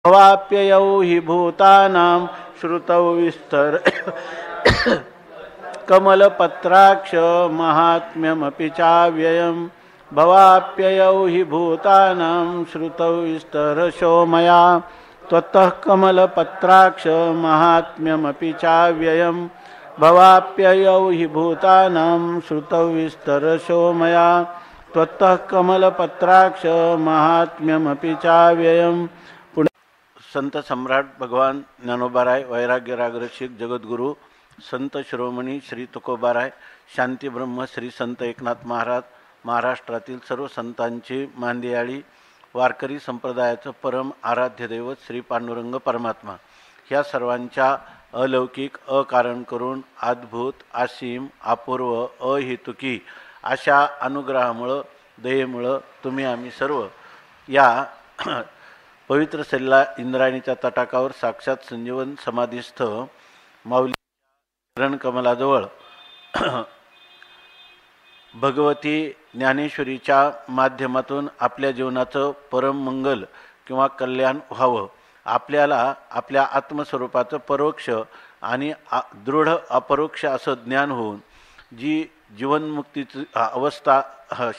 भवाप्ययौ हि भूतानां श्रुतौ विस्तर कमलपत्राक्ष महात्म्यमपि चाव्ययम् भवाप्ययौ हि भूतानां श्रुतौ विस्तरशो मया त्वत्तः कमलपत्राक्ष महात्म्यमपि चाव्ययम् भवाप्ययौ हि भूतानां श्रुतौ विस्तरशो मया त्वत्तः कमलपत्राक्ष महात्म्यमपि चाव्ययम्। संत सम्राट भगवान ज्ञानोबाराय, वैराग्यरागरक्षक जगद्गुरु संत शिरोमणी श्री तुकोबाराय, शांतीब्रह्म श्री संत एकनाथ महाराज, महाराष्ट्रातील सर्व संतांची मांदियाळी, वारकरी संप्रदायाचं परम आराध्य दैवत श्री पांडुरंग परमात्मा, ह्या सर्वांच्या अलौकिक, अकारण करून, अद्भुत, असीम, अपूर्व, अहेतुकी अशा अनुग्रहामुळं, दयेमुळं तुम्ही आम्ही सर्व या पवित्र सल्ला इंद्रायणीच्या तटाकावर साक्षात संजीवन समाधीस्थ माऊली रणकमलाजवळ भगवती ज्ञानेश्वरीच्या माध्यमातून आपल्या जीवनाचं परम मंगल किंवा कल्याण व्हावं, आपल्याला आपल्या आत्मस्वरूपाचं परोक्ष आणि दृढ अपरोक्ष असं ज्ञान होऊन जी जीवनमुक्तीची अवस्था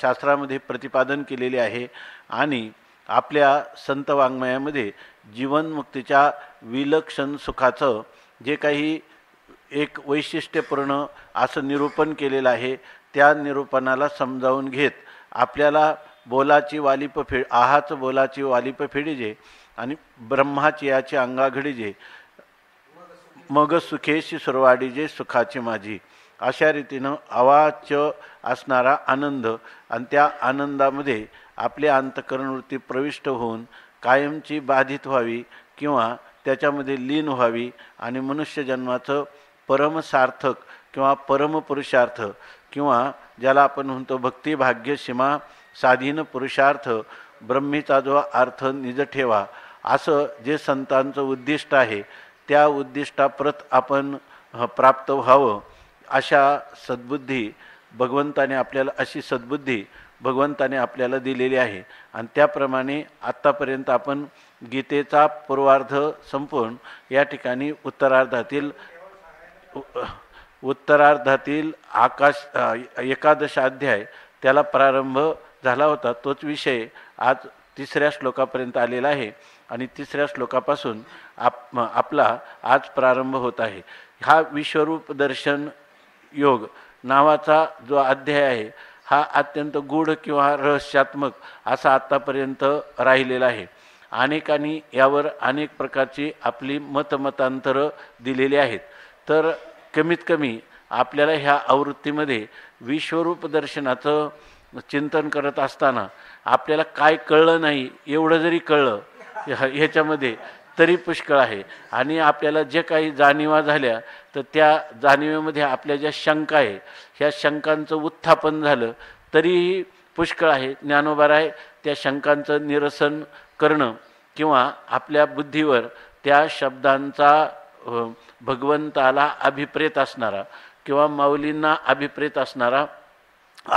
शास्त्रामध्ये प्रतिपादन केलेली आहे आणि आपल्या संत वाङ्मयामध्ये जीवनमुक्तीच्या विलक्षण सुखाचं जे काही एक वैशिष्ट्यपूर्ण असं निरूपण केलेलं आहे, त्या निरूपणाला समजावून घेत आपल्याला बोलाची वालिप फेड आहाच बोलाची वालिप फेडीजे आणि ब्रह्माची याची अंगाघडीजे मग सुखेशी सुरवाडीजे सुखाची माझी, अशा रीतीनं अवाच्य असणारा आनंद आणि त्या आनंदामध्ये आपले अंतःकरणवृत्ती प्रविष्ट होऊन कायमची बाधित व्हावी किंवा त्याच्यामध्ये लीन व्हावी आणि मनुष्य जन्माचं परमसार्थक किंवा परमपुरुषार्थ किंवा ज्याला आपण म्हणतो भक्ती भाग्य सीमा साधीन पुरुषार्थ ब्रह्मीचा जो अर्थ निज ठेवा, असं जे संतांचं उद्दिष्ट आहे त्या उद्दिष्टाप्रत आपण प्राप्त व्हावं, अशा सद्बुद्धी भगवंताने आपल्याला अशी सद्बुद्धी भगवंताने आपल्याला दिलेली आहे आणि त्याप्रमाणे आत्तापर्यंत आपण गीतेचा पूर्वार्ध संपून या ठिकाणी उत्तरार्धातील एकादश अध्याय त्याला प्रारंभ झाला होता, तोच विषय आज 3ऱ्या श्लोकापर्यंत आलेला आहे आणि 3ऱ्या श्लोकापासून आपला आज प्रारंभ होत आहे। हा विश्वरूप दर्शन योग नावाचा जो अध्याय आहे हा अत्यंत गूढ किंवा रहस्यात्मक असा आत्तापर्यंत राहिलेला आहे। अनेकांनी यावर अनेक प्रकारची आपली मतमतांतरं दिलेली आहेत, तर कमीत कमी आपल्याला ह्या आवृत्तीमध्ये विश्वरूप दर्शनाचं चिंतन करत असताना आपल्याला काय कळलं नाही एवढं जरी कळलं ह्याच्यामध्ये तरी पुष्कळ आहे आणि आपल्याला जे काही जाणीवा झाल्या तर त्या जाणीवेमध्ये आपल्या ज्या शंका आहे ह्या शंकांचं उत्थापन झालं तरीही पुष्कळ आहे। ज्ञानोबाराय त्या शंकांचं निरसन करणं किंवा आपल्या बुद्धीवर त्या शब्दांचा भगवंताला अभिप्रेत असणारा किंवा माऊलींना अभिप्रेत असणारा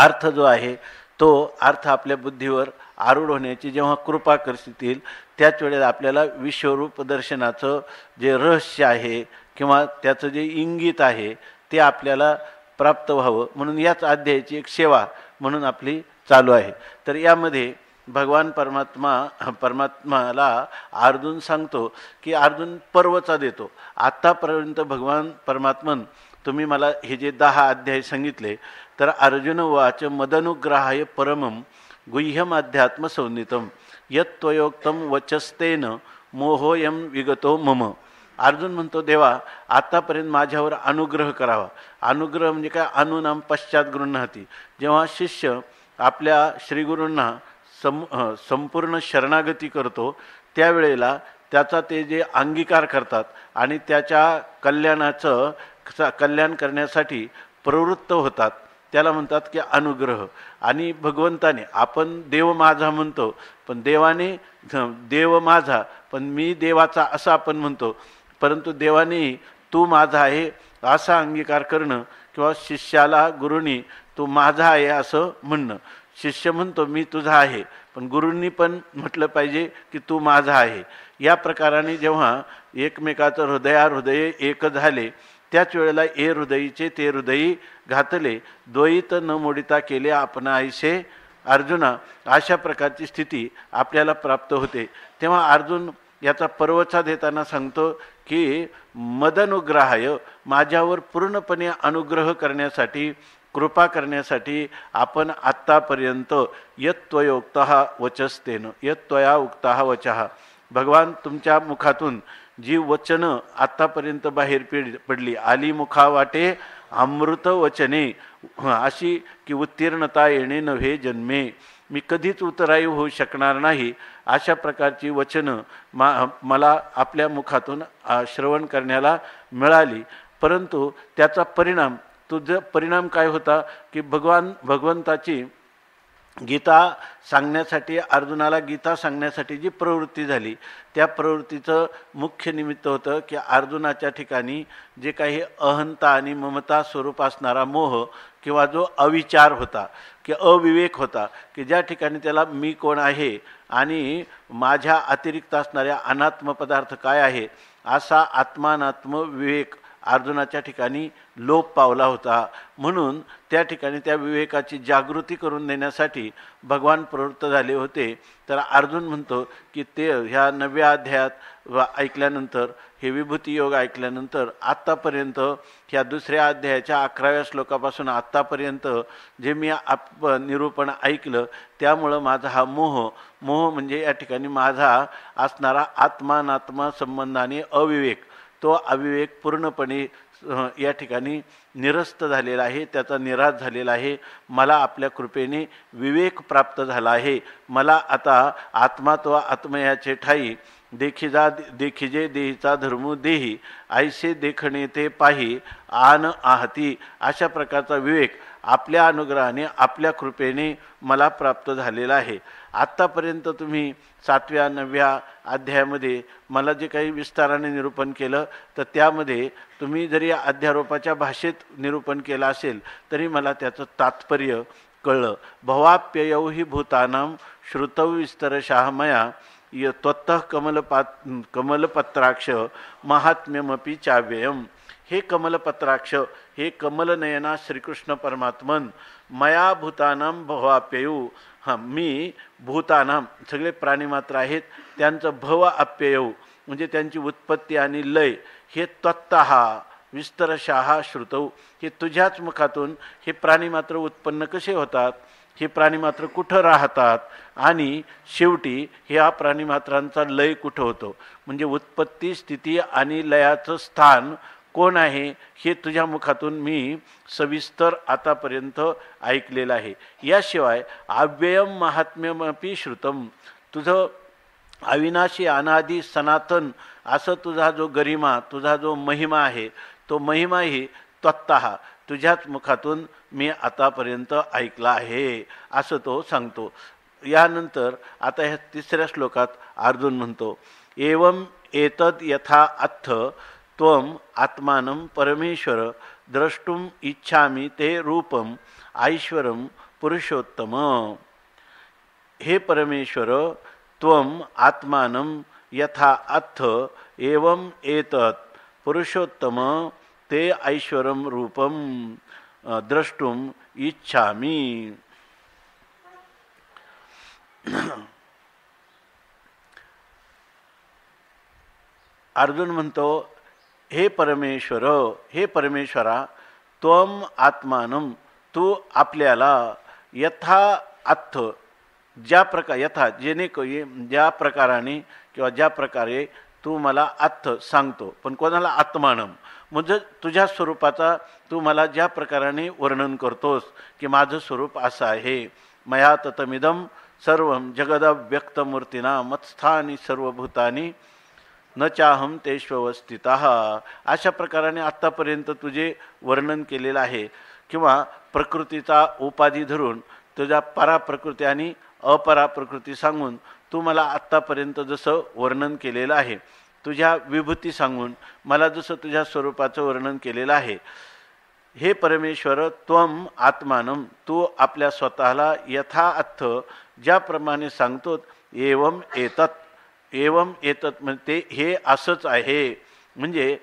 अर्थ जो आहे तो अर्थ आपल्या बुद्धीवर आरूढ होण्याची जेव्हा कृपा करतील त्याच वेळेला आपल्याला विश्वरूप दर्शनाचं जे रहस्य आहे किंवा त्याचं जे इंगित आहे ते आपल्याला प्राप्त व्हावं म्हणून याच अध्यायाची एक सेवा म्हणून आपली चालू आहे। तर यामध्ये भगवान परमात्माला अर्जुन सांगतो की अर्जुन पर्वचा देतो, आत्तापर्यंत भगवान परमात्मन तुम्ही मला हे जे 10 अध्याय सांगितले तर अर्जुन वाच मदनुग्रहाय परमं गुह्यम अध्यात्म संनितम यत्त्वयोक्तम वचस्तेन मोहोयम विगतो मम। अर्जुन म्हणतो देवा आतापर्यंत माझ्यावर अनुग्रह करावा। अनुग्रह म्हणजे काय? अनुनाम पश्चात गृह्णाती, जेव्हा शिष्य आपल्या श्रीगुरूंना संपूर्ण शरणागती करतो त्यावेळेला त्याचा ते जे अंगीकार करतात आणि त्याच्या कल्याण करण्यासाठी प्रवृत्त होतात त्याला म्हणतात की अनुग्रह। आणि भगवंताने आपण देव माझा म्हणतो पण देवाने देव माझा पण मी देवाचा असं आपण म्हणतो, परंतु देवाने तू माझा आहे असा अंगीकार करणं किंवा शिष्याला गुरुनी तू माझा आहे असं म्हणणं, शिष्य म्हणतो मी तुझा आहे, पण गुरूंनी पण म्हटलं पाहिजे की तू माझा आहे. या प्रकाराने जेव्हा एकमेकाचं हृदय एक झाले, त्याच वेळेला ए हृदयीचे ते हृदयी घातले, द्वैत न मोडिता केले आपणा ऐसे अर्जुना. अशा प्रकारची स्थिती आपल्याला प्राप्त होते. तेव्हा अर्जुन याचा पर्वचा देताना सांगतो की मदनुग्रहाय, माझ्यावर पूर्णपणे अनुग्रह करण्यासाठी, कृपा करण्यासाठी आपण आत्तापर्यंत यत्त्वयोक्तः वचस्तेन, यत्त्वया उक्तः वचः, भगवान तुमच्या मुखातून जी वचनं आत्तापर्यंत बाहेर पडली, आली मुखा वाटे अमृत वचने, अशी की उत्तीर्णता येणे नव्हे जन्मे, मी कधीच उत्तरायू होऊ शकणार नाही, अशा प्रकारची वचनं मला आपल्या मुखातून श्रवण करण्याला मिळाली. परंतु त्याचा परिणाम काय होता की भगवंताची गीता सांगण्यासाठी, अर्जुनाला गीता सांगण्यासाठी जी प्रवृत्ती झाली, त्या प्रवृत्तीचं मुख्य निमित्त होतं की अर्जुनाच्या ठिकाणी जे काही अहंता आणि ममता स्वरूप असणारा मोह किंवा जो अविचार होता की अविवेक होता, की ज्या ठिकाणी त्याला मी कोण आहे आणि माझ्या अतिरिक्त असणाऱ्या अनात्म पदार्थ काय आहे, असा आत्मानात्म विवेक अर्जुनाच्या ठिकाणी लोप पावला होता. म्हणून त्या ठिकाणी त्या विवेकाची जागृती करून देण्यासाठी भगवान प्रवृत्त झाले होते. तर अर्जुन म्हणतो की ते ह्या 9व्या अध्यायात ऐकल्यानंतर, हे विभूती योग ऐकल्यानंतर, आत्तापर्यंत ह्या 2ऱ्या अध्यायाच्या 11व्या श्लोकापासून आत्तापर्यंत जे मी निरूपण ऐकलं, त्यामुळं माझा हा मोह म्हणजे या ठिकाणी माझा असणारा आत्मानात्मा संबंधाने अविवेक, तो अविवेक पूर्णपणे या ठिकाणी निरस्त झालेला आहे, त्याचा निराश झालेला आहे. मला आपल्या कृपेने विवेक प्राप्त झाला आहे. मला आता आत्मा तो आत्मयाचे ठाई, देखिजे देहीचा धर्मू देही, ऐसे देखणे ते पाही आन आहती, अशा प्रकारचा विवेक आपल्या अनुग्रहाने, आपल्या कृपेने मला प्राप्त झालेला आहे. आत्तापर्यंत तुम्ही 7व्या 9व्या अध्यायामध्ये मला जे काही विस्ताराने निरूपण केलं, तर त्यामध्ये तुम्ही जरी अध्यारोपाच्या भाषेत निरूपण केलं असेल तरी मला त्याचं तात्पर्य कळलं. भवाप्ययौ हि भूतानां श्रुतौ विस्तरशः मया त्वत्तः कमलपत्राक्ष महात्म्यमपि चाव्ययम्. हे कमलपत्राक्ष, हे कमलनयना श्रीकृष्ण परमात्मन, मया भूतानां भवाप्ययौ, मी भूतानां सगळे प्राणीमात्र आहेत, त्यांचं भव अप्ययौ म्हणजे त्यांची उत्पत्ती आणि लय, हे त्वत्तः विस्तरशः श्रुतौ, हे तुझ्याच मुखातून हे प्राणीमात्र उत्पन्न कसे होतात, हे प्राणीमात्र कुठं राहतात आणि शेवटी ह्या प्राणीमात्रांचा लय कुठं होतो, म्हणजे उत्पत्ती, स्थिती आणि लयाचं स्थान कोण आहे, हे तुझ्या मुखातून मी सविस्तर आतापर्यंत ऐकलेलं आहे. याशिवाय अव्ययम महात्म्यमपि श्रुतम, तुझं अविनाशी अनादी सनातन असं तुझा जो गरिमा, तुझा जो महिमा आहे, तो महिमाही त्वत्तः तुझ्याच मुखातून मी आतापर्यंत ऐकला आहे, असं तो सांगतो. यानंतर आता ह्या 3ऱ्या श्लोकात अर्जुन म्हणतो, एवं एतद यथा अथ त्वम आत्मानं परमेश्वर द्रष्टुम इच्छामि ते रूपम ऐश्वरम पुरुषोत्तम. हे परमेश्वर, त्वम आत्मानं यथा अथ एवं एतत् पुरुषोत्तम ते ऐश्वरम रूपम द्रष्टुम इच्छामि. अर्जुन म्हणतो, हे परमेश्वर, हे परमेश्वरा, त्वम आत्मानं, तू आपल्याला यथा अथ, ज्या प्रकार यथा ज्या प्रकाराने किंवा ज्या प्रकारे तू मला अथ सांगतो, पण कोणाला आत्मानं म्हणजे तुझ्या स्वरूपाचा तू मला ज्या प्रकाराने वर्णन करतोस की माझं स्वरूप असं आहे. मया ततमिदं सर्वं जगदव्यक्तमूर्तिना मत्स्थानी सर्वभूतानी न चाहम तेष्वस्थितः. अशा प्रकाराने आत्तापर्यंत तुझे वर्णन केलेलं आहे, किंवा प्रकृतीचा उपाधी धरून तुझ्या पराप्रकृती आणि अपराप्रकृती सांगून तू मला आत्तापर्यंत जसं वर्णन केलेलं आहे, तुझ्या विभूती सांगून मला जसं तुझ्या स्वरूपाचं वर्णन केलेलं आहे, हे परमेश्वर त्वम आत्मानम, तू आपल्या स्वतःला यथा अर्थ ज्याप्रमाणे सांगतो एवम एतत, एवम एतत म्हणजे हे असंच आहे. म्हणजे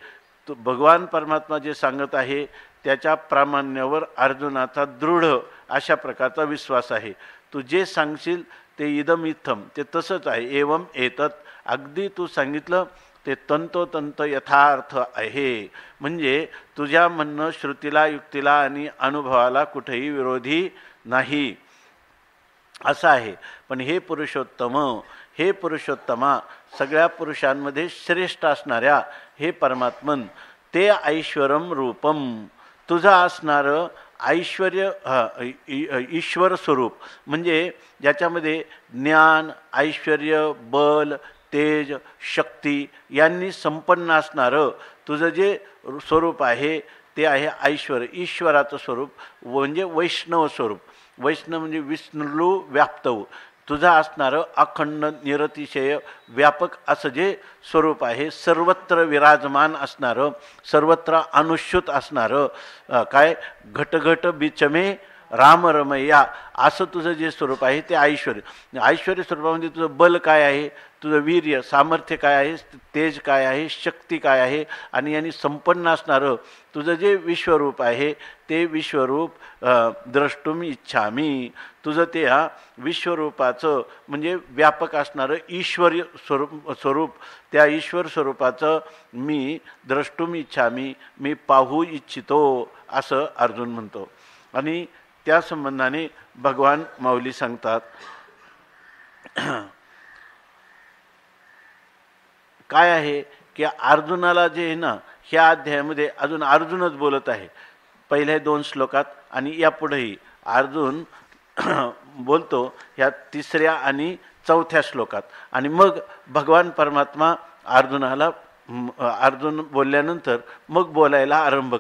तो भगवान परमात्मा जे सांगत आहे त्याच्या प्रामाण्यावर अर्जुनाचा दृढ अशा प्रकारचा विश्वास आहे. तू जे सांगशील ते इदम इत्थम, ते तसंच आहे. एवम एतत, अगदी तू सांगितलं ते तंतोतंत यथार्थ आहे. म्हणजे तुझ्या म्हणणं श्रुतीला, युक्तीला आणि अनुभवाला कुठेही विरोधी नाही असं आहे. पण हे पुरुषोत्तम, हे पुरुषोत्तमा, सगळ्या पुरुषांमध्ये श्रेष्ठ असणाऱ्या हे परमात्मन, ते ऐश्वरम रूपम, तुझं असणारं ऐश्वर्य ईश्वर स्वरूप, म्हणजे ज्याच्यामध्ये ज्ञान, ऐश्वर्य, बल, तेज, शक्ती यांनी संपन्न असणारं तुझं जे स्वरूप आहे ते आहे ऐश्वर, ईश्वराचं स्वरूप, म्हणजे वैष्णव स्वरूप. वैष्णव म्हणजे विष्णू व्याप्तव, तुझं असणारं अखंड निरतिशय व्यापक असं जे स्वरूप आहे, सर्वत्र विराजमान असणारं, सर्वत्र अनुश्युत असणारं, काय घटघट बिचमे रामरमय्या असं तुझं जे स्वरूप आहे ते ऐश्वर्य. ऐश्वर्य स्वरूपामध्ये तुझं बल काय आहे, तुझं वीर्य सामर्थ्य काय आहे, तेज काय आहे, शक्ती काय आहे, आणि यांनी संपन्न असणारं तुझं जे विश्वरूप आहे ते विश्वरूप द्रष्टुम इच्छामी, तुझं ते हा विश्वरूपाचं म्हणजे व्यापक असणारं ईश्वर स्वरूप त्या ईश्वर स्वरूपाचं मी द्रष्टुम इच्छामी, मी पाहू इच्छितो असं अर्जुन म्हणतो. आणि त्या संबंधाने भगवान माऊली सांगतात काय आहे की अर्जुनाला जे आहे ना, ह्या अध्यायामध्ये अजून अर्जुनच बोलत आहे पहिल्या 2 श्लोकात, आणि यापुढेही अर्जुन बोलतो ह्या 3ऱ्या आणि 4थ्या श्लोकात. आणि मग भगवान परमात्मा अर्जुन बोलल्यानंतर मग बोलायला आरंभ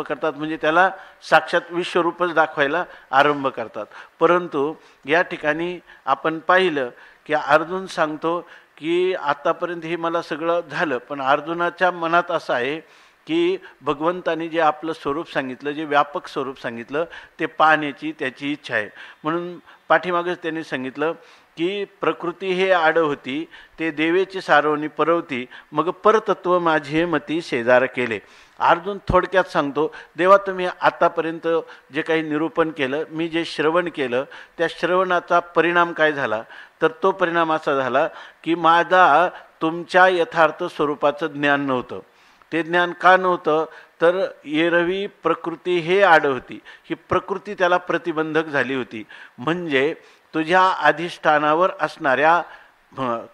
करतात म्हणजे त्याला साक्षात विश्वरूपच दाखवायला आरंभ करतात. परंतु या ठिकाणी आपण पाहिलं की अर्जुन सांगतो की आतापर्यंत हे मला सगळं झालं, पण अर्जुनाच्या मनात असं आहे की भगवंतानी जे आपलं स्वरूप सांगितलं, जे व्यापक स्वरूप सांगितलं ते पाहण्याची त्याची इच्छा आहे. म्हणून पाठीमागच त्यांनी सांगितलं की प्रकृती हे आड होती, ते देवेची सारवणी परवती, मग परतत्व माझे मती शेजार केले. अर्जुन थोडक्यात सांगतो, देवा तुम्ही आतापर्यंत जे काही निरूपण केलं, मी जे श्रवण केलं, त्या श्रवणाचा परिणाम काय झाला, तर तो परिणाम असा झाला की माझा तुमच्या यथार्थ स्वरूपाचं ज्ञान नव्हतं. ते ज्ञान का नव्हतं, तर एरवी प्रकृती हे आड होती, ही प्रकृती त्याला प्रतिबंधक झाली होती. म्हणजे तुझ्या अधिष्ठानावर असणाऱ्या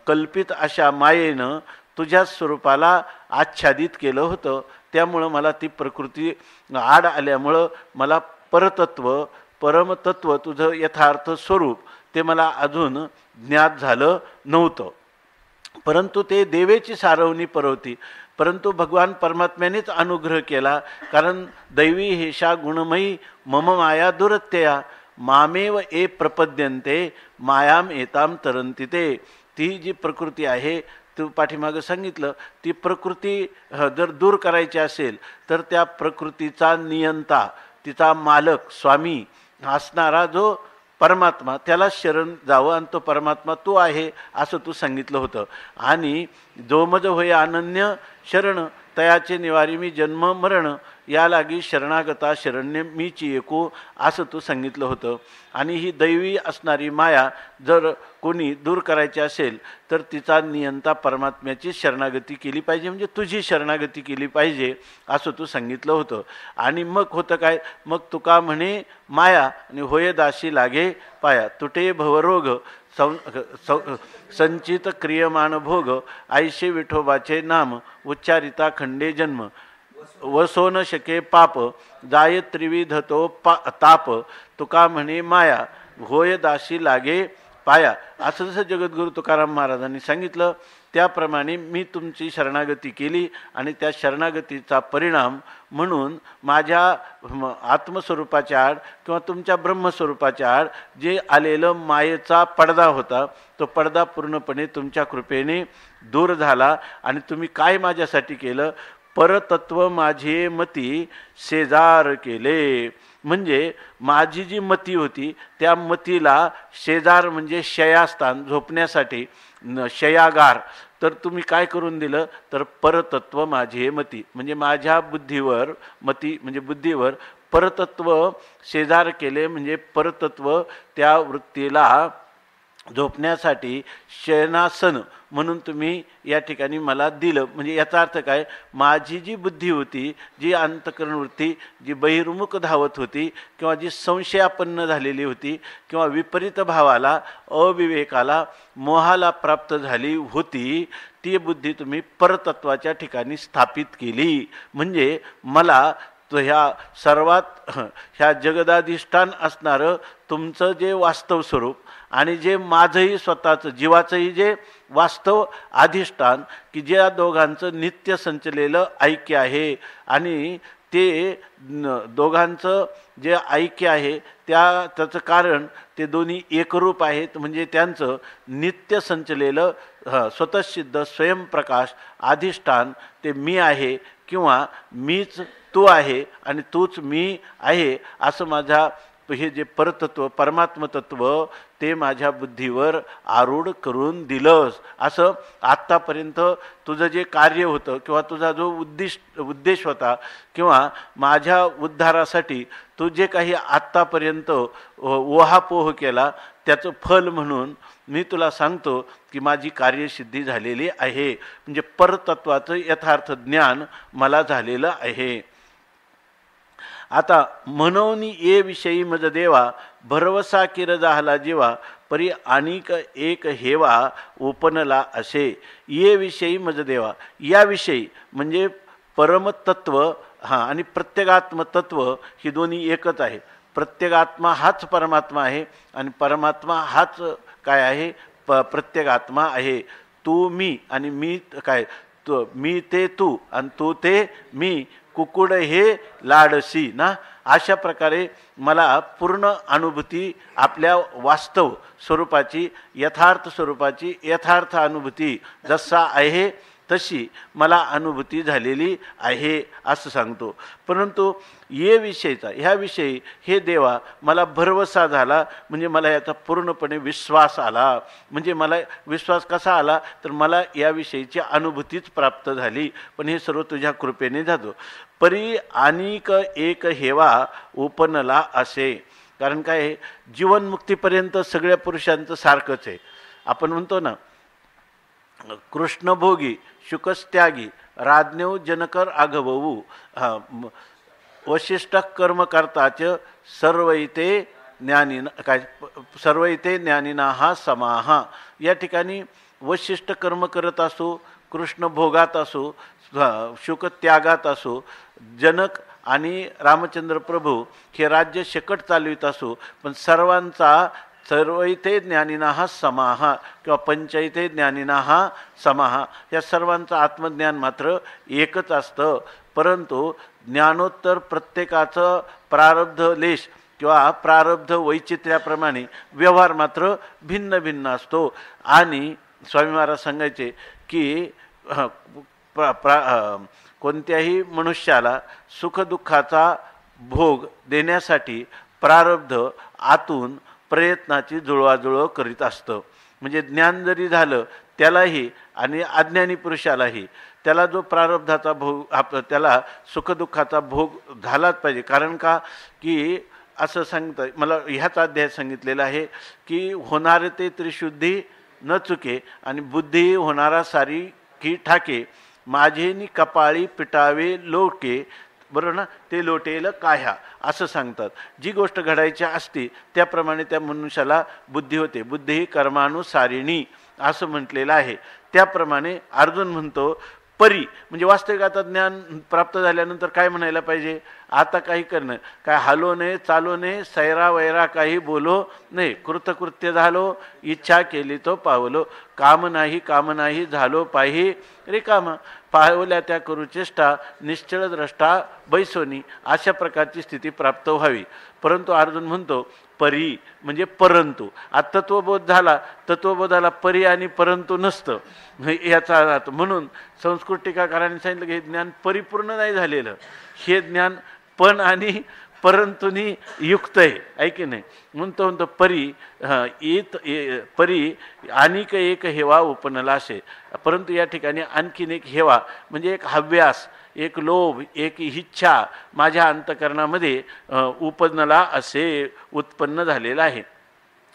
कल्पित अशा मायेनं तुझ्या स्वरूपाला आच्छादित केलं होतं. त्यामुळं मला ती प्रकृती आड आल्यामुळं मला परतत्व, परमतत्व, तुझं यथार्थ स्वरूप ते मला अजून ज्ञात झालं नव्हतं. परंतु ते देवेची सारवणी परवती, परंतु भगवान परमात्म्यानेच अनुग्रह केला. कारण दैवी हेषा गुणमयी मम माया दुरत्यया, मामेव ए प्रपद्यन्ते मायाम एताम तरंती ते. ती जी प्रकृती आहे, तू पाठीमागं सांगितलं, ती प्रकृती जर दूर करायची असेल तर त्या प्रकृतीचा नियंता, तिचा मालक, स्वामी असणारा जो परमात्मा, त्याला शरण जावं, आणि तो परमात्मा तू आहे असं तू सांगितलं होतं. आणि जो मज होय अनन्य शरण, तयाचे निवारी मी जन्म मरण, या लागी शरणागता शरण्य मीची एकू असं तू सांगितलं होतं. आणि ही दैवी असणारी माया जर कोणी दूर करायची असेल तर तिचा नियंता परमात्म्याची शरणागती केली पाहिजे, म्हणजे तुझी शरणागती केली पाहिजे असं तू सांगितलं होतं. आणि मग होतं काय, मग तुका म्हणे माया आणि होय दाशी लागे पाया, तुटे भवरोग संचित क्रियमान भोग, आयशे विठोबाचे नाम उच्चारिता खंडे जन्म, वसो न शके पाप, जाय त्रिविधतो ताप, तुका म्हणे माया होय दाशी लागे पाया. असं जसं जगद्गुरू तुकाराम महाराजांनी सांगितलं त्याप्रमाणे मी तुमची शरणागती केली, आणि त्या शरणागतीचा परिणाम म्हणून माझ्या आत्मस्वरूपाच्या आड किंवा तुमच्या ब्रह्मस्वरूपाच्या आड जे आलेलं मायेचा पडदा होता, तो पडदा पूर्णपणे तुमच्या कृपेने दूर झाला. आणि तुम्ही काय माझ्यासाठी केलं, परतत्व माझे मती शेजार केले. म्हणजे माझी जी मती होती त्या मतीला शेजार म्हणजे शयास्थान, झोपण्यासाठी शयागार. तर तुम्ही काय करून दिलं तर परतत्व माझे मती म्हणजे माझ्या बुद्धीवर, मती म्हणजे बुद्धीवर परतत्व शेजार केले. म्हणजे परतत्व त्या वृत्तीला झोपण्यासाठी शयनासन म्हणून तुम्ही या ठिकाणी मला दिलं. म्हणजे याचा अर्थ काय, माझी जी बुद्धी होती, जी अंतःकरण वृत्ती जी बहिर्मुख धावत होती किंवा जी संशयापन्न झालेली होती किंवा विपरीत भावाला, अविवेकाला, मोहाला प्राप्त झाली होती, ती बुद्धी तुम्ही परतत्वाच्या ठिकाणी स्थापित केली. म्हणजे मला तो ह्या सर्वात ह्या जगदाधिष्ठान असणारं तुमचं जे वास्तव स्वरूप आणि जे माझंही स्वतःचं जीवाचंही जे वास्तव अधिष्ठान, की ज्या दोघांचं नित्य संचलेलं ऐक्य आहे आणि ते दोघांचं जे ऐक्य आहे त्याचं कारण ते दोन्ही एकरूप आहेत. म्हणजे त्यांचं नित्य संचलेलं स्वतःसिद्ध स्वयंप्रकाश अधिष्ठान ते मी आहे किंवा मीच तू आहे आणि तूच मी आहे, असं माझा हे जे परतत्व परमात्मतत्व ते माझ्या बुद्धीवर आरूढ करून दिलंस. असं आत्तापर्यंत तुझं जे कार्य होतं किंवा तुझा जो उद्देश होता किंवा माझ्या उद्धारासाठी तू जे काही आत्तापर्यंत ओहापोह केला त्याचं फल म्हणून मी तुला सांगतो की माझी कार्यसिद्धी झालेली आहे. म्हणजे परतत्वाचं यथार्थ ज्ञान मला झालेलं आहे. आता म्हणून ये विषयी मज देवा भरवसा किर झाला जीवा परी अनिक एक हेवा ओपनला असे. ये विषयी मज देवा, याविषयी म्हणजे परमतत्व आणि प्रत्यगात्मतत्व ही दोन्ही एकच आहे. प्रत्यगात्मा हाच परमात्मा आहे आणि परमात्मा हाच काय आहे, प्रत्यगात्मा आहे. तू मी आणि मी काय, मी ते तू आणि तू ते मी, कुकुड हे लाडसी ना. अशा प्रकारे मला पूर्ण अनुभूती आपल्या वास्तव स्वरूपाची, यथार्थ स्वरूपाची यथार्थ अनुभूती जसा आहे तशी मला अनुभूती झालेली आहे असं सांगतो. परंतु ये विषयीचा ह्याविषयी हे देवा मला भरवसा झाला, म्हणजे मला याचा पूर्णपणे विश्वास आला. म्हणजे मला विश्वास कसा आला तर मला याविषयीची अनुभूतीच प्राप्त झाली. पण हे सर्व तुझ्या कृपेने झालं. परी अनिक एक हेवा ओपनला असे. कारण काय आहे, जीवनमुक्तीपर्यंत सगळ्या पुरुषांचं सारखंच आहे. आपण म्हणतो ना, कृष्णभोगी शुकस्त्यागी राज्ञव जनकर आघववू वशिष्ठ कर्म करताच सर्वैते ज्ञानिना काय सर्वैते ज्ञानिना हा समाहा. या ठिकाणी वशिष्ठ कर्म करत असो, कृष्ण भोगात असो, शुकत्यागात असो, जनक आणि रामचंद्र प्रभू हे राज्य शेकट चालवित असो, पण सर्वांचा सर्वैते ज्ञानिना हा समाहा किंवा पंचैते ज्ञानिना हा समाहा, या सर्वांचं आत्मज्ञान मात्र एकच असतं. परंतु ज्ञानोत्तर प्रत्येकाचं प्रारब्ध लेश किंवा प्रारब्ध वैचित्र्याप्रमाणे व्यवहार मात्र भिन्न भिन्न असतो. आणि स्वामी महाराज सांगायचे की कोणत्याही मनुष्याला सुखदुःखाचा भोग देण्यासाठी प्रारब्ध आतून प्रयत्नाची जुळवाजुळव करीत असतं. म्हणजे ज्ञान जरी झालं त्यालाही आणि अज्ञानी पुरुषालाही त्याला जो प्रारब्धाचा भोग त्याला सुखदुःखाचा भोग झालाच पाहिजे. कारण का की असं सांगतं, मला ह्याच अध्यायात सांगितलेलं आहे की होणारे ते त्रिशुद्धी न चुके आणि बुद्धी होणारा सारी की ठाके, माझेनी कपाळी पिटावे लोके, बरोबर ना, ते लोटेल काह्या असं सांगतात. जी गोष्ट घडायची असते त्याप्रमाणे त्या मनुष्याला बुद्धी होते. बुद्धी ही कर्मानुसारिणी असं म्हटलेलं आहे. त्याप्रमाणे अर्जुन म्हणतो परी, म्हणजे वास्तविक आता ज्ञान प्राप्त झाल्यानंतर काय म्हणायला पाहिजे, आता काही करणं काय हालो नये चालो नये सैरा वैरा काही बोलो नाही, कृतकृत्य झालो इच्छा केली तो पावलो, काम नाही झालो पाही रिकामा, पावल्या त्या करू चेष्टा निश्चळ द्रष्टा बैसोनी, अशा प्रकारची स्थिती प्राप्त व्हावी. परंतु अर्जुन म्हणतो परी म्हणजे परंतु. आता तत्वबोध झाला, तत्वबोधाला परी आणि परंतु नसतं याचा अर्थ. म्हणून संस्कृत टीकाकारांनी सांगितलं की हे ज्ञान परिपूर्ण नाही झालेलं, हे ज्ञान पण आणि परंतुनी युक्त आहे की नाही. म्हणतो परी परी आणिक एक हेवा उपनला असे. परंतु या ठिकाणी आणखीन एक हेवा म्हणजे एक हव्यास, एक लोभ, एक इच्छा माझ्या अंतकरणामध्ये उपनला असे उत्पन्न झालेला आहे.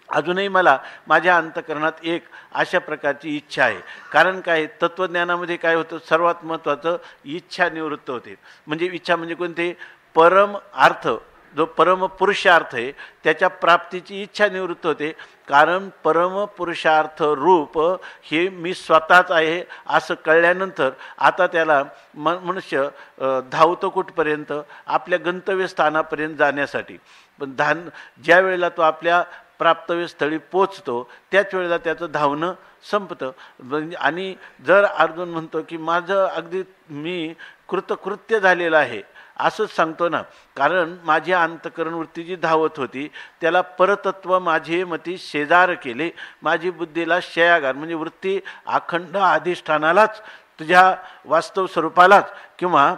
अजूनही मला माझ्या अंतकरणात एक अशा प्रकारची इच्छा आहे. कारण काय, तत्त्वज्ञानामध्ये काय होतं, सर्वात महत्त्वाचं इच्छा निवृत्त होते. म्हणजे इच्छा म्हणजे कोणते, परम अर्थ, जो परम पुरुषार्थ आहे त्याच्या प्राप्तीची इच्छा निवृत्त होते. कारण परम पुरुषार्थ रूप हे मी स्वतःच आहे असं कळल्यानंतर आता त्याला मनुष्य धावतो कुठपर्यंत, आपल्या गंतव्यस्थानापर्यंत जाण्यासाठी. पण ज्या वेळेला तो आपल्या प्राप्तव्यस्थळी पोचतो त्याच वेळेला त्याचं धावणं संपतं. आणि जर अर्जुन म्हणतो की माझं अगदी मी कृतकृत्य झालेलं आहे असंच सांगतो ना, कारण माझी अंतकरण वृत्ती जी धावत होती त्याला परतत्व माझे मती शेजार केले, माझी बुद्धीला शयागार म्हणजे वृत्ती अखंड अधिष्ठानालाच, तुझ्या वास्तव स्वरूपालाच किंवा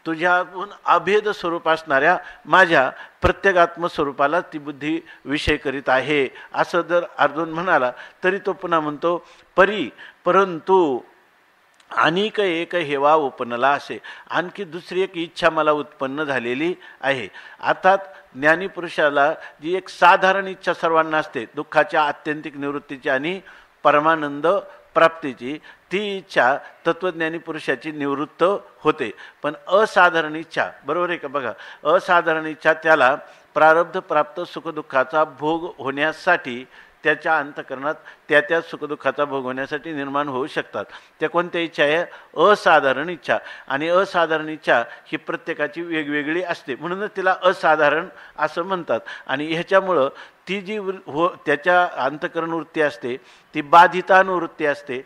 तुझ्याहून अभेद स्वरूप असणाऱ्या माझ्या प्रत्येगात्म स्वरूपाला ती बुद्धी विषय करीत आहे असं जर अर्जुन म्हणाला तरी तो पुन्हा म्हणतो परी परंतु आणिक एक हेवा उपनला असे. आणखी दुसरी एक इच्छा मला उत्पन्न झालेली आहे. अर्थात ज्ञानीपुरुषाला जी एक साधारण इच्छा सर्वांना असते, दुःखाच्या आत्यंतिक निवृत्तीची आणि परमानंद प्राप्तीची, ती इच्छा तत्वज्ञानी पुरुषाची निवृत्त होते. पण असाधारण इच्छा, बरोबर आहे का बघा, असाधारण इच्छा त्याला प्रारब्ध प्राप्त सुखदुःखाचा भोग होण्यासाठी, त्याच्या अंतकरणात त्या सुखदुःखाचा भोग होण्यासाठी निर्माण होऊ शकतात. त्या कोणत्या इच्छा आहे, असाधारण इच्छा. आणि असाधारण इच्छा ही प्रत्येकाची वेगवेगळी असते, म्हणूनच तिला असाधारण असं म्हणतात. आणि ह्याच्यामुळं ती जी त्याच्या अंतकरण वृत्ती असते ती बाधितानुवृत्ती असते.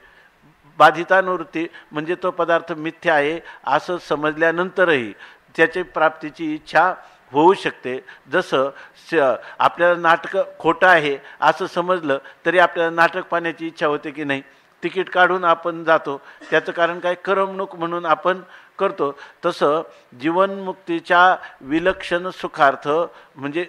बाधितानुवृत्ती म्हणजे तो पदार्थ मिथ्या आहे असं समजल्यानंतरही त्याची प्राप्तीची इच्छा होऊ शकते. जसं आपल्याला नाटक खोटं आहे असं समजलं तरी आपल्याला नाटक पाहण्याची इच्छा होते की नाही, तिकीट काढून आपण जातो. त्याचं कारण काय, करमणूक म्हणून आपण करतो. तसं जीवनमुक्तीच्या विलक्षण सुखार्थ म्हणजे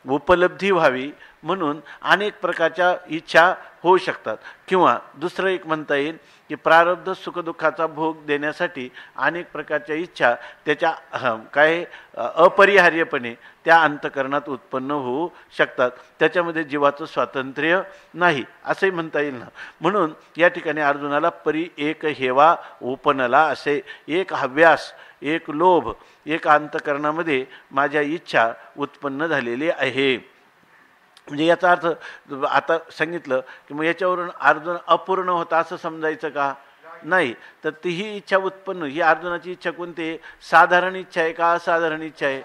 उपलब्धी व्हावी म्हणून अनेक प्रकारच्या इच्छा होऊ शकतात. किंवा दुसरं एक म्हणता येईल की प्रारब्ध सुखदुःखाचा भोग देण्यासाठी अनेक प्रकारच्या इच्छा त्याच्या काय अपरिहार्यपणे त्या अंतकरणात उत्पन्न होऊ शकतात. त्याच्यामध्ये जीवाचं स्वातंत्र्य नाही असंही म्हणता येईल ना. म्हणून या ठिकाणी अर्जुनाला परी एक हेवा उपनला असे, एक हव्यास, एक लोभ, एक अंतकरणामध्ये माझ्या इच्छा उत्पन्न झालेली आहे. म्हणजे याचा अर्थ आता सांगितलं की मग याच्यावरून अर्जुन अपूर्ण होता असं समजायचं का, नाही. तर तीही इच्छा उत्पन्न, ही अर्जुनाची इच्छा कोणती, साधारण इच्छा आहे का असाधारण इच्छा आहे.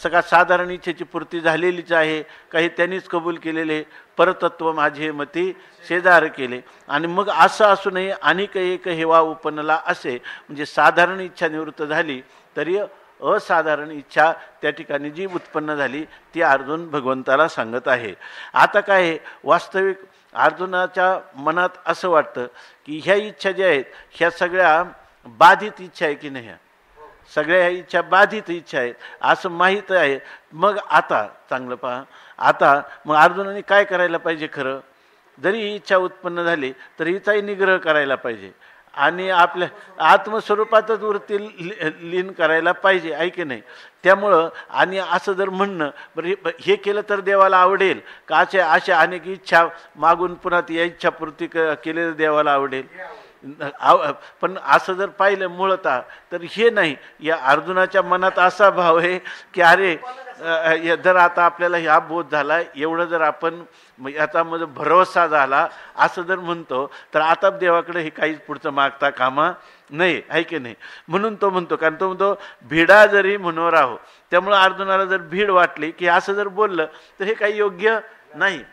सगळ्या साधारण इच्छेची पूर्ती झालेलीच आहे, काही त्यांनीच कबूल केलेले, परतत्व माझे मती शेजार केले. आणि मग असं असूनही आणिक एक हेवा उपनला असे, म्हणजे साधारण इच्छा निवृत्त झाली तरी असाधारण इच्छा त्या ठिकाणी जी उत्पन्न झाली ती अर्जुन भगवंताला सांगत आहे. आता काय वास्तविक अर्जुनाच्या मनात असं वाटतं की ह्या इच्छा ज्या आहेत ह्या सगळ्या बाधित इच्छा आहे की नाही, सगळ्या ह्या इच्छा बाधित इच्छा आहेत असं माहीत आहे. मग आता चांगलं पहा, आता मग अर्जुनाने काय करायला पाहिजे, खरं जरी ही इच्छा उत्पन्न झाली तरी हिचाही निग्रह करायला पाहिजे आणि आपल्या आत्मस्वरूपातच वृत्ती लीन करायला पाहिजे, आहे की नाही. त्यामुळं आणि असं जर म्हणणं, बरं हे केलं तर देवाला आवडेल का, अशा अनेक इच्छा मागून पुन्हा ती इच्छापूर्ती केलेलं देवाला आवडेल. पण असं जर पाहिलं मुळतः तर हे नाही. या अर्जुनाच्या मनात असा भाव आहे की अरे जर आता आपल्याला ह्या बोध झाला, एवढं जर आपण याचा मध्ये भरोसा झाला असं जर म्हणतो तर आता देवाकडे हे काहीच पुढचं मागता कामा नाही, आहे की नाही. म्हणून तो म्हणतो, कारण तो म्हणतो भिडा जरी म्हणून राहो. त्यामुळं अर्जुनाला जर भीड वाटली की असं जर बोललं तर हे काही योग्य नाही.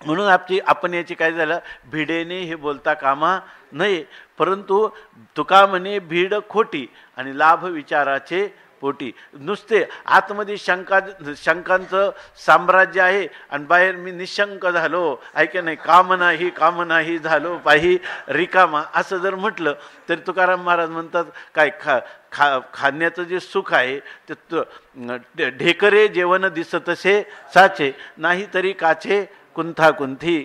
म्हणून आपण याची काय झालं, भिडेने हे बोलता कामा नाही. परंतु तुका म्हणे भीड खोटी आणि लाभ विचाराचे पोटी. नुसते आतमध्ये शंकांचं साम्राज्य आहे आणि बाहेर मी निशंक झालो, ऐका नाही, कामनाही झालो पाही रिकामा, असं जर म्हटलं तरी तुकाराम महाराज म्हणतात काय, खाण्याचं जे सुख आहे ते ढेकरे जेवण दिसतसे साचे, नाही तरी काचे कुंथी.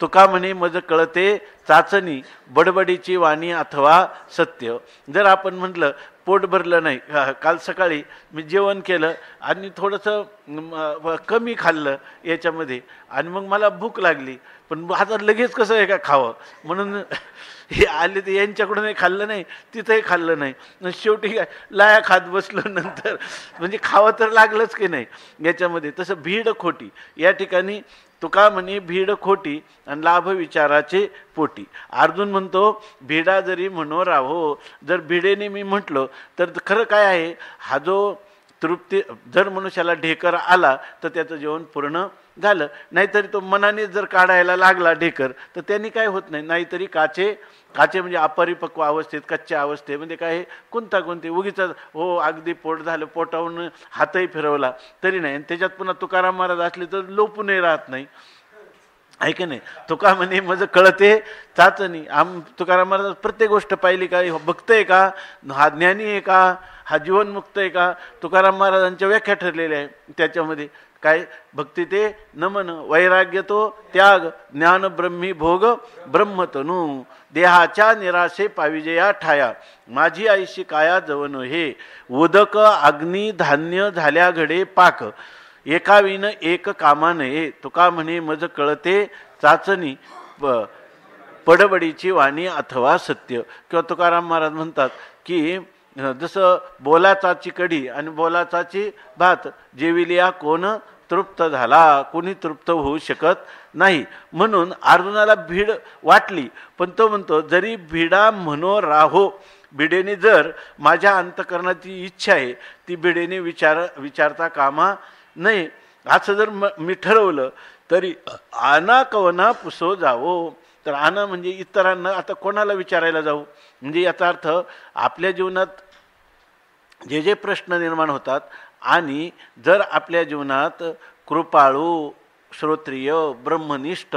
तुका म्हणे मज कळते चाचणी, बडबडीची वाणी अथवा सत्य. जर आपण म्हटलं पोट भरलं नाही, काल सकाळी मी जेवण केलं आणि थोडंसं कमी खाल्लं याच्यामध्ये आणि मग मला भूक लागली, पण आता लगेच कसं आहे का खावं म्हणून हे आले तर यांच्याकडूनही खाल्लं नाही, तिथंही खाल्लं नाही, शेवटी काय लाया खात बसलो नंतर, म्हणजे खावं तर लागलंच की नाही याच्यामध्ये. तसं भीड खोटी, या ठिकाणी तुका म्हणे भीड खोटी आणि लाभ विचाराचे पोटी. अर्जुन म्हणतो भिडा जरी म्हणो राहो, जर भिडेने मी म्हटलो तर खरं काय आहे, हा जो तृप्ती, जर मनुष्याला ढेकर आला तर त्याचं जेवण पूर्ण झालं, नाहीतरी तो मनाने जर काढायला लागला ढेकर तर त्यांनी काय होत नाही. नाहीतरी काचे म्हणजे अपरिपक्व अवस्थेत, कच्च्या अवस्थेमध्ये काय कोणती उगीच हो अगदी पोट झालं, पोटावरून हातही फिरवला तरी नाही, आणि त्याच्यात पुन्हा तुकाराम महाराज असले तर लोपूनही राहत नाही, आहे की नाही. तुका म्हणे माझं कळते चाचणी. तुकाराम महाराज प्रत्येक गोष्ट पाहिली का, भक्त आहे का, हा ज्ञानी आहे का, हा जीवनमुक्त आहे का, तुकाराम महाराजांच्या व्याख्या ठरलेल्या आहे त्याच्यामध्ये. काय भक्ती ते नमन, वैराग्य तो त्याग, ज्ञान ब्रह्मी भोग ब्रह्मतनू, देहाच्या निराशे पाविजया ठाया, माझी आईशी काया जवन हे, उदक अग्नी धान्य झाल्या घडे पाक, एकाविन एक कामा नये. तुका म्हणे मज कळते चाचणी, पडबडीची वाणी अथवा सत्य. किंवा तुकाराम महाराज म्हणतात की जसं बोलाचाची कढी आणि बोलाचाची भात, जेविलिया कोण तृप्त झाला, कोणी तृप्त होऊ शकत नाही. म्हणून अर्जुनाला भीड वाटली, पण तो म्हणतो जरी भिडा म्हणो राहो, भिडेने जर माझ्या अंतकरणाची इच्छा आहे ती भिडेने विचारता कामा नाही, असं जर मी ठरवलं तरी आना कवना पुसो जावो. तर आना म्हणजे इतरांना, आता कोणाला विचारायला जाऊ, म्हणजे याचा अर्थ आपल्या जीवनात जे प्रश्न निर्माण होतात आणि जर आपल्या जीवनात कृपाळू, श्रोत्रिय, ब्रह्मनिष्ठ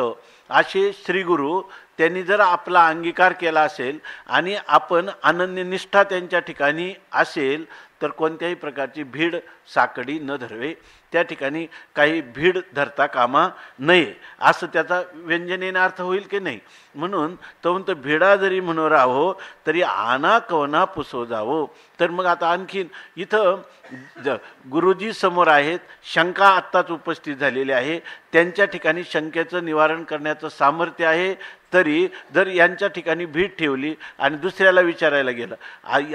असे श्रीगुरु त्यांनी जर आपला अंगीकार केला असेल आणि आपण अनन्यनिष्ठा त्यांच्या ठिकाणी असेल तर कोणत्याही प्रकारची भीड साकडी न धरवे, त्या ठिकाणी काही भीड धरता कामा नये, असं त्याचा व्यंजनेने अर्थ होईल की नाही. म्हणून तो म्हणतो भिडा जरी म्हणू राहो तरी आना कवना पुसो जावो. तर मग आता आणखीन इथं गुरुजी समोर आहेत, शंका आत्ताच उपस्थित झालेली आहे, त्यांच्या ठिकाणी शंकेचं निवारण करण्याचं सामर्थ्य आहे. तरी जर यांच्या ठिकाणी भीड ठेवली आणि दुसऱ्याला विचारायला गेलं,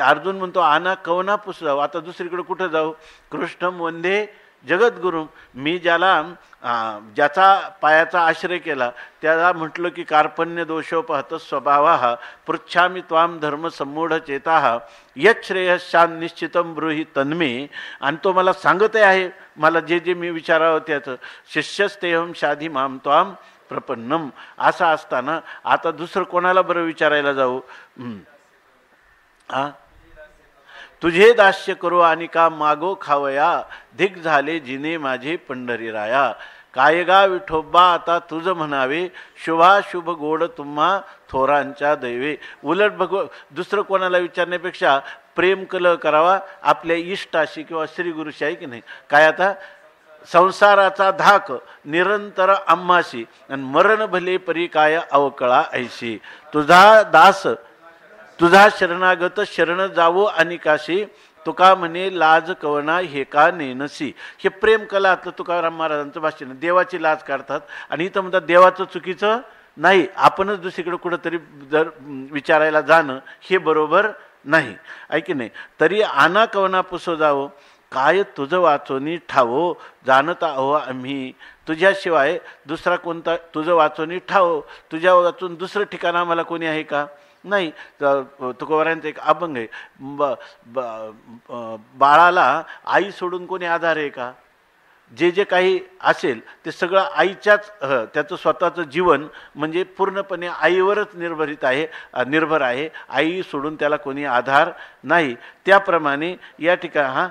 अर्जुन म्हणतो आना कवना पुसो जावो, आता दुसरीकडे कुठं जाऊ, कृष्णम वंदे जगद्गुरु, मी ज्याचा पायाचा आश्रय केला त्याला म्हटलं की कार्पण्य दोषोपहत स्वभावा, पृच्छामी त्वाम धर्म संमूढ चेता, यत् श्रेयशान निश्चितम ब्रूहि तन्मे. आणि तो मला सांगत आहे, मला जे मी विचारावं त्याचं, शिष्यस्तेहम शाधी माम त्वाम प्रपन्नम. असं असताना आता दुसरं कोणाला बरं विचारायला जाऊ, तुझे दास्य करो आणि का मागो खावया, धिक झाले जिने माझे पंढरी राया, कायगा विठोबा आता तुझ म्हणावे, शुभाशुभ गोड तुम्हा थोरांच्या दैवे. उलट दुसरं कोणाला विचारण्यापेक्षा प्रेम कल करावा आपल्या इष्टाशी किंवा श्रीगुरुशी, आहे की नाही. काय आता संसाराचा धाक निरंतर आम्हाशी आणि मरण भले परी काय अवकळा ऐशी, तुझा दास तुझा शरणागत शरण जावो अनिकाशी, तुका म्हणे लाज कवना हे का नेनसी. हे प्रेम कलातलं तुकाराम महाराजांचं भाषण. देवाची लाज काढतात आणि इथं म्हणतात देवाचं चुकीचं नाही, आपणच दुसरीकडे कुठंतरी जर विचारायला जाणं हे बरोबर नाही, ऐकी नाही. तरी आना कवना पुसो जावो, काय तुझं वाचोनी ठावो, जाणत आहो आम्ही, तुझ्याशिवाय दुसरा कोणता तुझं वाचोनी ठावो, तुझ्या वाचून दुसरं ठिकाण आम्हाला कोणी आहे का नाही. तुकोबारायांचा एक अभंग आहे, बाळाला आई सोडून कोणी आधार आहे का, जे जे काही असेल ते सगळं आईच्याच त्याचं स्वतःचं जीवन म्हणजे पूर्णपणे आईवरच निर्भर आहे. आई सोडून त्याला कोणी आधार नाही. त्याप्रमाणे या ठिकाणी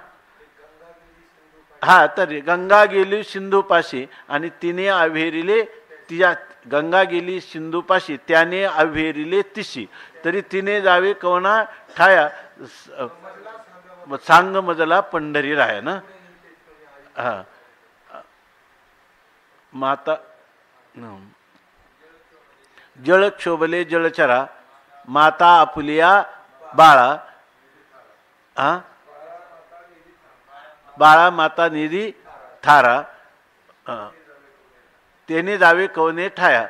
तर गंगा गेली सिंधूपाशी आणि तिने अव्हेरिले तिच्या गंगा गेली सिंधूपाशी त्याने अव्हेरिले तिशी तरी तिने जावे कवना ठाया सांग मजला पंढरी राया ना. माता जळ क्षोभले जळचरा माता आपुलिया बाळा बाळा माता निधी थारा तेने जावे कवने ठाया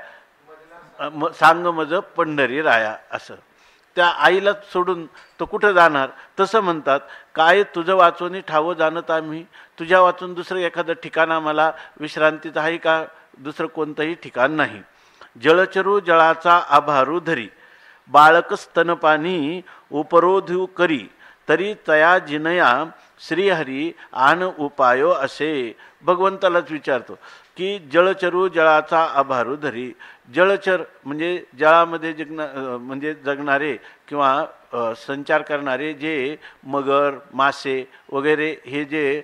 सांग मज पंढरी राया. असं त्या आईला सोडून तो कुठं जाणार. तसं म्हणतात काय तुझं वाचून ठावं जाणत आम्ही. तुझ्या वाचून दुसरं एखादं ठिकाण आम्हाला विश्रांतीचं आहे का. दुसरं कोणतंही ठिकाण नाही. जळचरू जळाचा आभारू धरी बाळक स्तनपानी उपरोधू करी तरी तया जिनया श्रीहरी आन उपायो असे. भगवंतालाच विचारतो की जळचरू जळाचा आभारू धरी. जळचर म्हणजे जळामध्ये म्हणजे जगणारे किंवा संचार करणारे जे मगर मासे वगैरे हे जे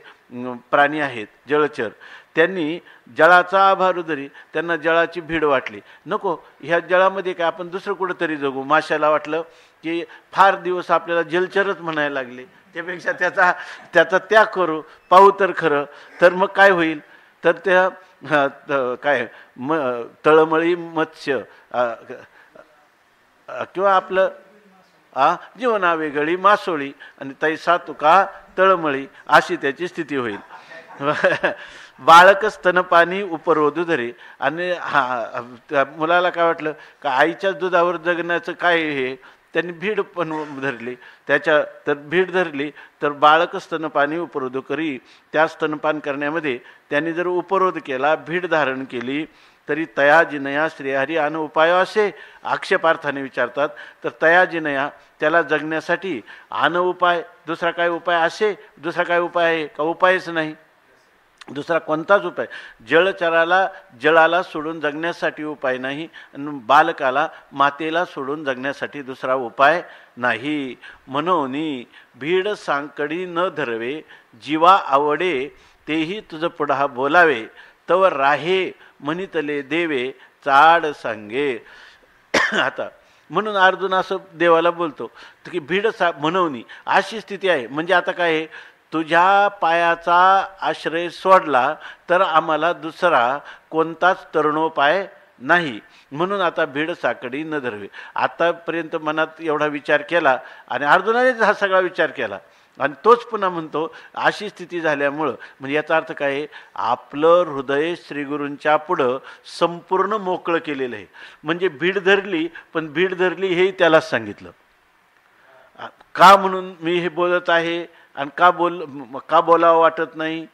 प्राणी आहेत जळचर त्यांनी जळाचा आभारू धरी. त्यांना जळाची भीड वाटली. नको ह्या जळामध्ये काय आपण दुसरं कुठंतरी जगू. माशाला वाटलं की फार दिवस आपल्याला जलचरच म्हणायला लागले त्यापेक्षा त्याचा त्याग करू पाहू तर खरं. तर मग काय होईल तर त्या काय तळमळी मत्स्य किंवा आपलं जीवना वेगळी मासोळी आणि तैसा तुका तळमळी अशी त्याची स्थिती होईल. बाळक स्तनपानी उपरोधू धरे. आणि मुलाला काय वाटलं का आईच्याच दुधावर जगण्याचं काय हे त्यांनी भीड पण धरली. तर भीड धरली तर बाळक स्तनपानी उपरोध करी. त्या स्तनपान करण्यामध्ये त्यांनी जर उपरोध केला भीड धारण केली तरी तया जिनया श्रीहरी आणि उपाय असे आक्षेपार्थाने विचारतात. तर तया जिनया त्याला जगण्यासाठी आन उपाय दुसरा काय उपाय असे दुसरा काय उपाय आहे का. उपायच नाही दुसरा कोणताच उपाय. जळाला सोडून जगण्यासाठी उपाय नाही आणि बालकाला मातेला सोडून जगण्यासाठी दुसरा उपाय नाही. म्हणून भीड सांकडी न धरवे जीवा आवडे तेही तुझं पुढा बोलावे तव राहे म्हणितले देवे चाड सांगे. आता म्हणून अर्जुन असं देवाला बोलतो की भीड म्हणून अशी स्थिती आहे. म्हणजे आता काय आहे तुझ्या पायाचा आश्रय सोडला तर आम्हाला दुसरा कोणताच तरुणोपाय नाही. म्हणून आता भीड साकडी न धरवे. आतापर्यंत मनात एवढा विचार केला आणि अर्जुनानेच हा सगळा विचार केला आणि तोच पुन्हा म्हणतो अशी स्थिती झाल्यामुळं. म्हणजे याचा अर्थ काय आहे आपलं हृदय श्रीगुरूंच्या पुढं संपूर्ण मोकळं केलेलं आहे. म्हणजे भीड धरली पण भीड धरली हेही त्यालाच सांगितलं. का म्हणून मी हे बोलत आहे आणि का बोलावं वाटत नाही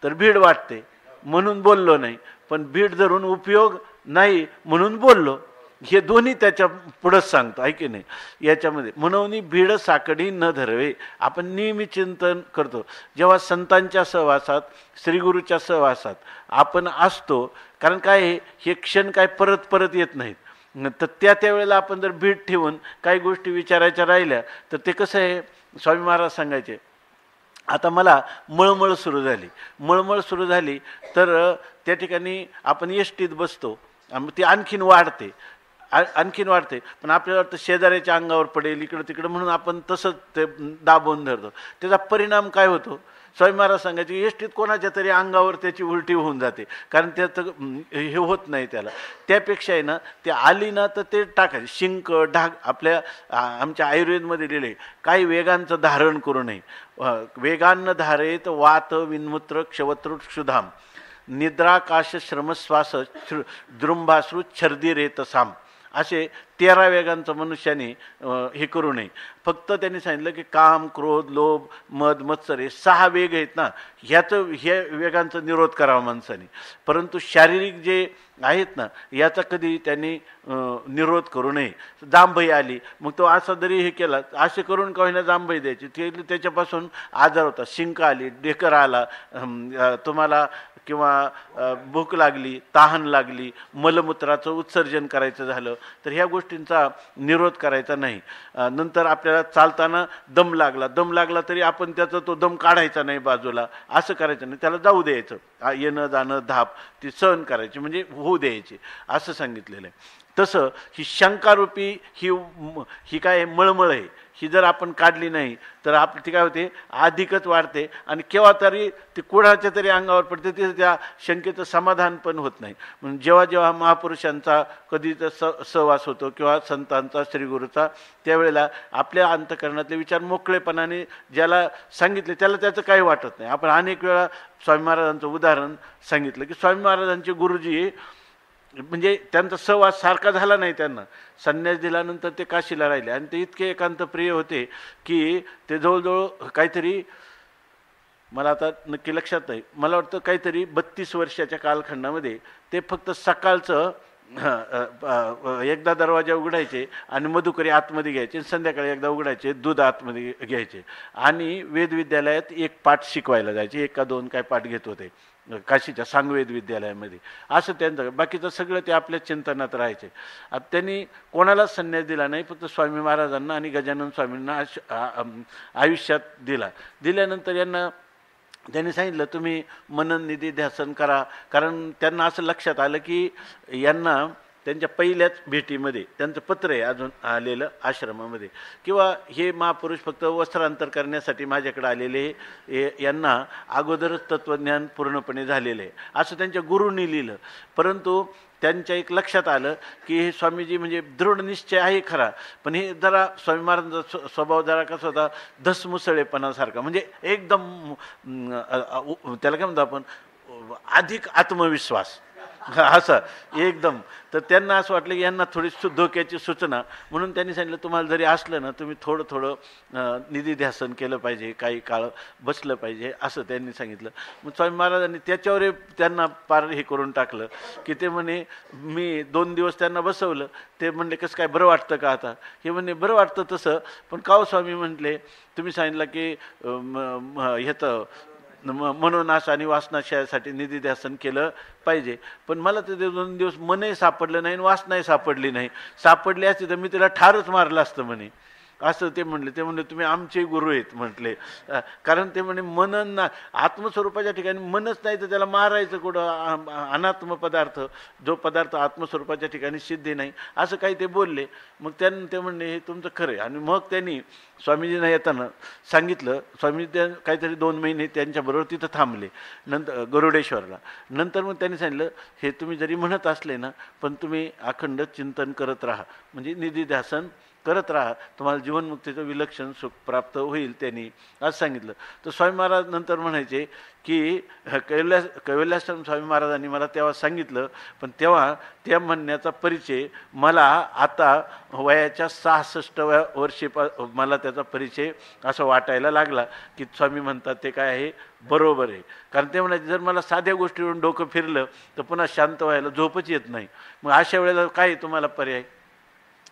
तर भीड वाटते म्हणून बोललो नाही. पण भीड धरून उपयोग नाही म्हणून बोललो. हे दोन्ही त्याच्या पुढंच सांगतो आहे की नाही याच्यामध्ये. म्हणून भीड साकडी न धरवे. आपण नेहमी चिंतन करतो जेव्हा संतांच्या सहवासात श्रीगुरूच्या सहवासात आपण असतो. कारण काय हे क्षण काय परत परत येत नाहीत. तर त्यावेळेला आपण जर भीड ठेवून काही गोष्टी विचारायच्या राहिल्या तर ते कसं आहे. स्वामी महाराज सांगायचे आता मला मळमळ सुरू झाली तर त्या ठिकाणी आपण एसटीत बसतो ती आणखीन वाढते पण आपल्याला वाटतं शेजाऱ्याच्या अंगावर पडेल इकडं तिकडं म्हणून आपण तसंच ते दाबून धरतो. त्याचा परिणाम काय होतो. स्वामी महाराज सांगायचे एसटीत कोणाच्या तरी अंगावर त्याची उलटी होऊन जाते कारण त्याचं हे होत नाही त्याला. त्यापेक्षा आहे ना ते आली ना तर ते टाकायचे शिंक ढाग. आमच्या आयुर्वेदमध्ये लिहिले काही वेगांचं धारण करू नये. वेगान्न धारेत वात विन्मूत्र क्षवत्रुट क्षुधाम निद्राकाश श्रमश्वास द्रुंभाश्रू छर्दी रेत साम. असे 13 वेगांचं मनुष्याने हे करू नये. फक्त त्यांनी सांगितलं की काम, क्रोध, लोभ, मद, मत्सर हे 6 वेग आहेत ना, ह्या वेगांचा निरोध करावा माणसाने. परंतु शारीरिक जे आहेत ना याचा कधी त्यांनी निरोध करू नये. जांभई आली, मग तो असा जरी हे केला, असे करून का होईना जांभई द्यायची, ते त्याच्यापासून आजार होता. शिंक आली, ढेकर आला, तुम्हाला किंवा भूक लागली, तहान लागली, मलमूत्राचं उत्सर्जन करायचं झालं तर ह्या गोष्टींचा निरोध करायचा नाही. नंतर आपल्याला चालताना दम लागला तरी आपण त्याचा तो दम काढायचा नाही बाजूला, असं करायचं नाही, त्याला जाऊ द्यायचं. येणं जाणं धाप ती सहन करायची, म्हणजे होऊ द्यायची, असं सांगितलेलं आहे. तसं ही शंकारूपी ही काय मळमळ आहे, ही जर आपण काढली नाही तर ती काय होते, अधिकच वाढते आणि केव्हा तरी ती कुणाच्या तरी अंगावर पडते, ते त्या शंकेचं समाधान पण होत नाही. म्हणून जेव्हा जेव्हा महापुरुषांचा कधी तर सहवास होतो किंवा संतांचा, श्रीगुरूचा, त्यावेळेला आपल्या अंतःकरणातले विचार मोकळेपणाने ज्याला सांगितले त्याला त्याचं काही वाटत नाही. आपण अनेक वेळा स्वामी महाराजांचं उदाहरण सांगितलं की स्वामी महाराजांचे गुरुजी म्हणजे त्यांचा सहवास सारखा झाला नाही. त्यांना संन्यास दिल्यानंतर ते काशीला राहिले आणि ते इतके एकांत प्रिय होते की ते जवळजवळ काहीतरी, मला आता नक्की लक्षात नाही, मला वाटतं काहीतरी 32 वर्षाच्या कालखंडामध्ये ते फक्त सकाळचं एकदा दरवाजा उघडायचे आणि मधुकरी आतमध्ये घ्यायचे, संध्याकाळी एकदा उघडायचे, दूध आतमध्ये घ्यायचे आणि वेदविद्यालयात एक पाठ शिकवायला जायचे. 1 का 2 काय पाठ घेत होते काशीच्या सांगवेद विद्यालयामध्ये. असं त्यांचं, बाकीचं सगळं ते आपल्या चिंतनात राहायचे. आता त्यांनी कोणालाच संन्यास दिला नाही, फक्त स्वामी महाराजांना आणि गजानन स्वामींना आयुष्यात दिल्यानंतर यांना त्यांनी सांगितलं तुम्ही मनन निधी ध्यासन करा. कारण त्यांना असं लक्षात आलं की यांना त्यांच्या पहिल्याच भेटीमध्ये त्यांचं पत्र आहे अजून आलेलं आश्रमामध्ये, किंवा हे महापुरुष फक्त वस्त्रांतर करण्यासाठी माझ्याकडे आलेले, यांना अगोदरच तत्त्वज्ञान पूर्णपणे झालेलं आहे असं त्यांच्या गुरूंनी लिहिलं. परंतु त्यांच्या एक लक्षात आलं की हे स्वामीजी म्हणजे दृढ निश्चय आहे खरा, पण हे जरा स्वामी महाराजांचा स्वभाव जरा कसा होता, धसमुसळेपणासारखा, म्हणजे एकदम त्याला काय म्हणतो आपण, अधिक आत्मविश्वास असं एकदम. तर त्यांना असं वाटलं की यांना थोडी धोक्याची सूचना, म्हणून त्यांनी सांगितलं तुम्हाला जरी असलं ना तुम्ही थोडं निधी ध्यासन केलं पाहिजे, काही काळ बसलं पाहिजे, असं त्यांनी सांगितलं. मग स्वामी महाराजांनी त्याच्यावर त्यांना पार हे करून टाकलं की ते म्हणे, मी 2 दिवस त्यांना बसवलं, ते म्हणले कसं काय बरं वाटतं का आता, हे म्हणे बरं वाटतं तसं, पण का हो स्वामी म्हटले तुम्ही सांगितलं की ह्याचं मनोनाश आणि वासनाशयासाठी निधी ध्यासन केलं पाहिजे, पण मला ते 2 दिवस मनही सापडलं नाही, वासनाही सापडली नाही, सापडली असती तर मी त्याला ठारच मारलं असतं म्हणे, असं ते म्हणले. ते म्हणले तुम्ही आमचे गुरु आहेत म्हटले, कारण ते म्हणे मनन ना आत्मस्वरूपाच्या ठिकाणी मनच नाही तर त्याला मारायचं कुठं, अनात्म पदार्थ, जो पदार्थ आत्मस्वरूपाच्या ठिकाणी सिद्धी नाही, असं काही ते बोलले. मग ते म्हणले हे तुमचं खरं आहे. आणि मग त्यांनी स्वामीजींना येताना सांगितलं, स्वामीजी त्या काहीतरी 2 महिने त्यांच्याबरोबर तिथं थांबले नंतर गरुडेश्वरला. नंतर मग त्यांनी सांगितलं हे तुम्ही जरी म्हणत असले ना पण तुम्ही अखंड चिंतन करत राहा, म्हणजे निधी ध्यासन करत राहा, तुम्हाला जीवनमुक्तीचं विलक्षण सुख प्राप्त होईल त्यांनी, असं सांगितलं. तर स्वामी महाराज नंतर म्हणायचे की कैवल्याश्रम स्वामी महाराजांनी मला तेव्हा सांगितलं, पण तेव्हा त्या म्हणण्याचा परिचय मला आता वयाच्या 66व्या वर्षी मला त्याचा परिचय असं वाटायला लागला की स्वामी म्हणतात ते काय आहे बरोबर आहे. कारण ते म्हणायचे जर मला साध्या गोष्टीवरून डोकं फिरलं तर पुन्हा शांत व्हायला झोपच येत नाही, मग अशा वेळेला काय तुम्हाला पर्याय.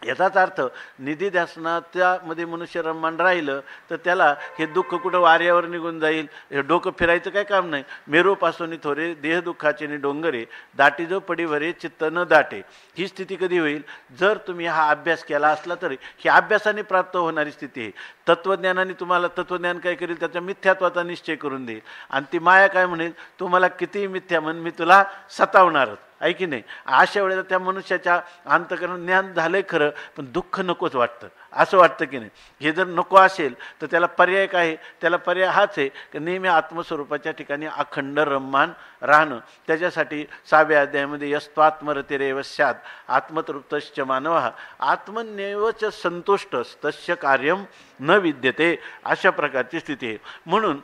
याचाच अर्थ निधी ध्यासनाच्यामध्ये मनुष्य रममान राहिलं तर त्याला हे दुःख कुठं वाऱ्यावर निघून जाईल, हे डोकं फिरायचं काय काम नाही. मेरूपासून थोरे देह दुःखाचे नि डोंगरे, दाटी जो पडी भरे चित्त न दाटे. ही स्थिती कधी होईल, जर तुम्ही हा अभ्यास केला असला तरी ही अभ्यासाने प्राप्त होणारी स्थिती आहे. तत्त्वज्ञानाने तुम्हाला तत्त्वज्ञान काय करेल, त्याच्या मिथ्यात्वाचा निश्चय करून देईल, आणि ती माया काय म्हणेल, तुम्हाला कितीही मिथ्या म्हण मी तुला सतावणारच आहे की नाही. अशा वेळेला त्या मनुष्याच्या अंतःकरण ज्ञान झालंय खरं, पण दुःख नकोच वाटतं, असं वाटतं की नाही. हे जर नको असेल तर त्याला पर्याय काय आहे, त्याला पर्याय हाच आहे की नेहमी आत्मस्वरूपाच्या ठिकाणी अखंड रममान राहणं. त्याच्यासाठी 6व्या अध्यायामध्ये यस्त्वात्मरतिरेव स्यात् आत्मतृप्तश्च मानवः आत्मन्येवच संतुष्टस् तस्य कार्यं न विद्यते, अशा प्रकारची स्थिती आहे. म्हणून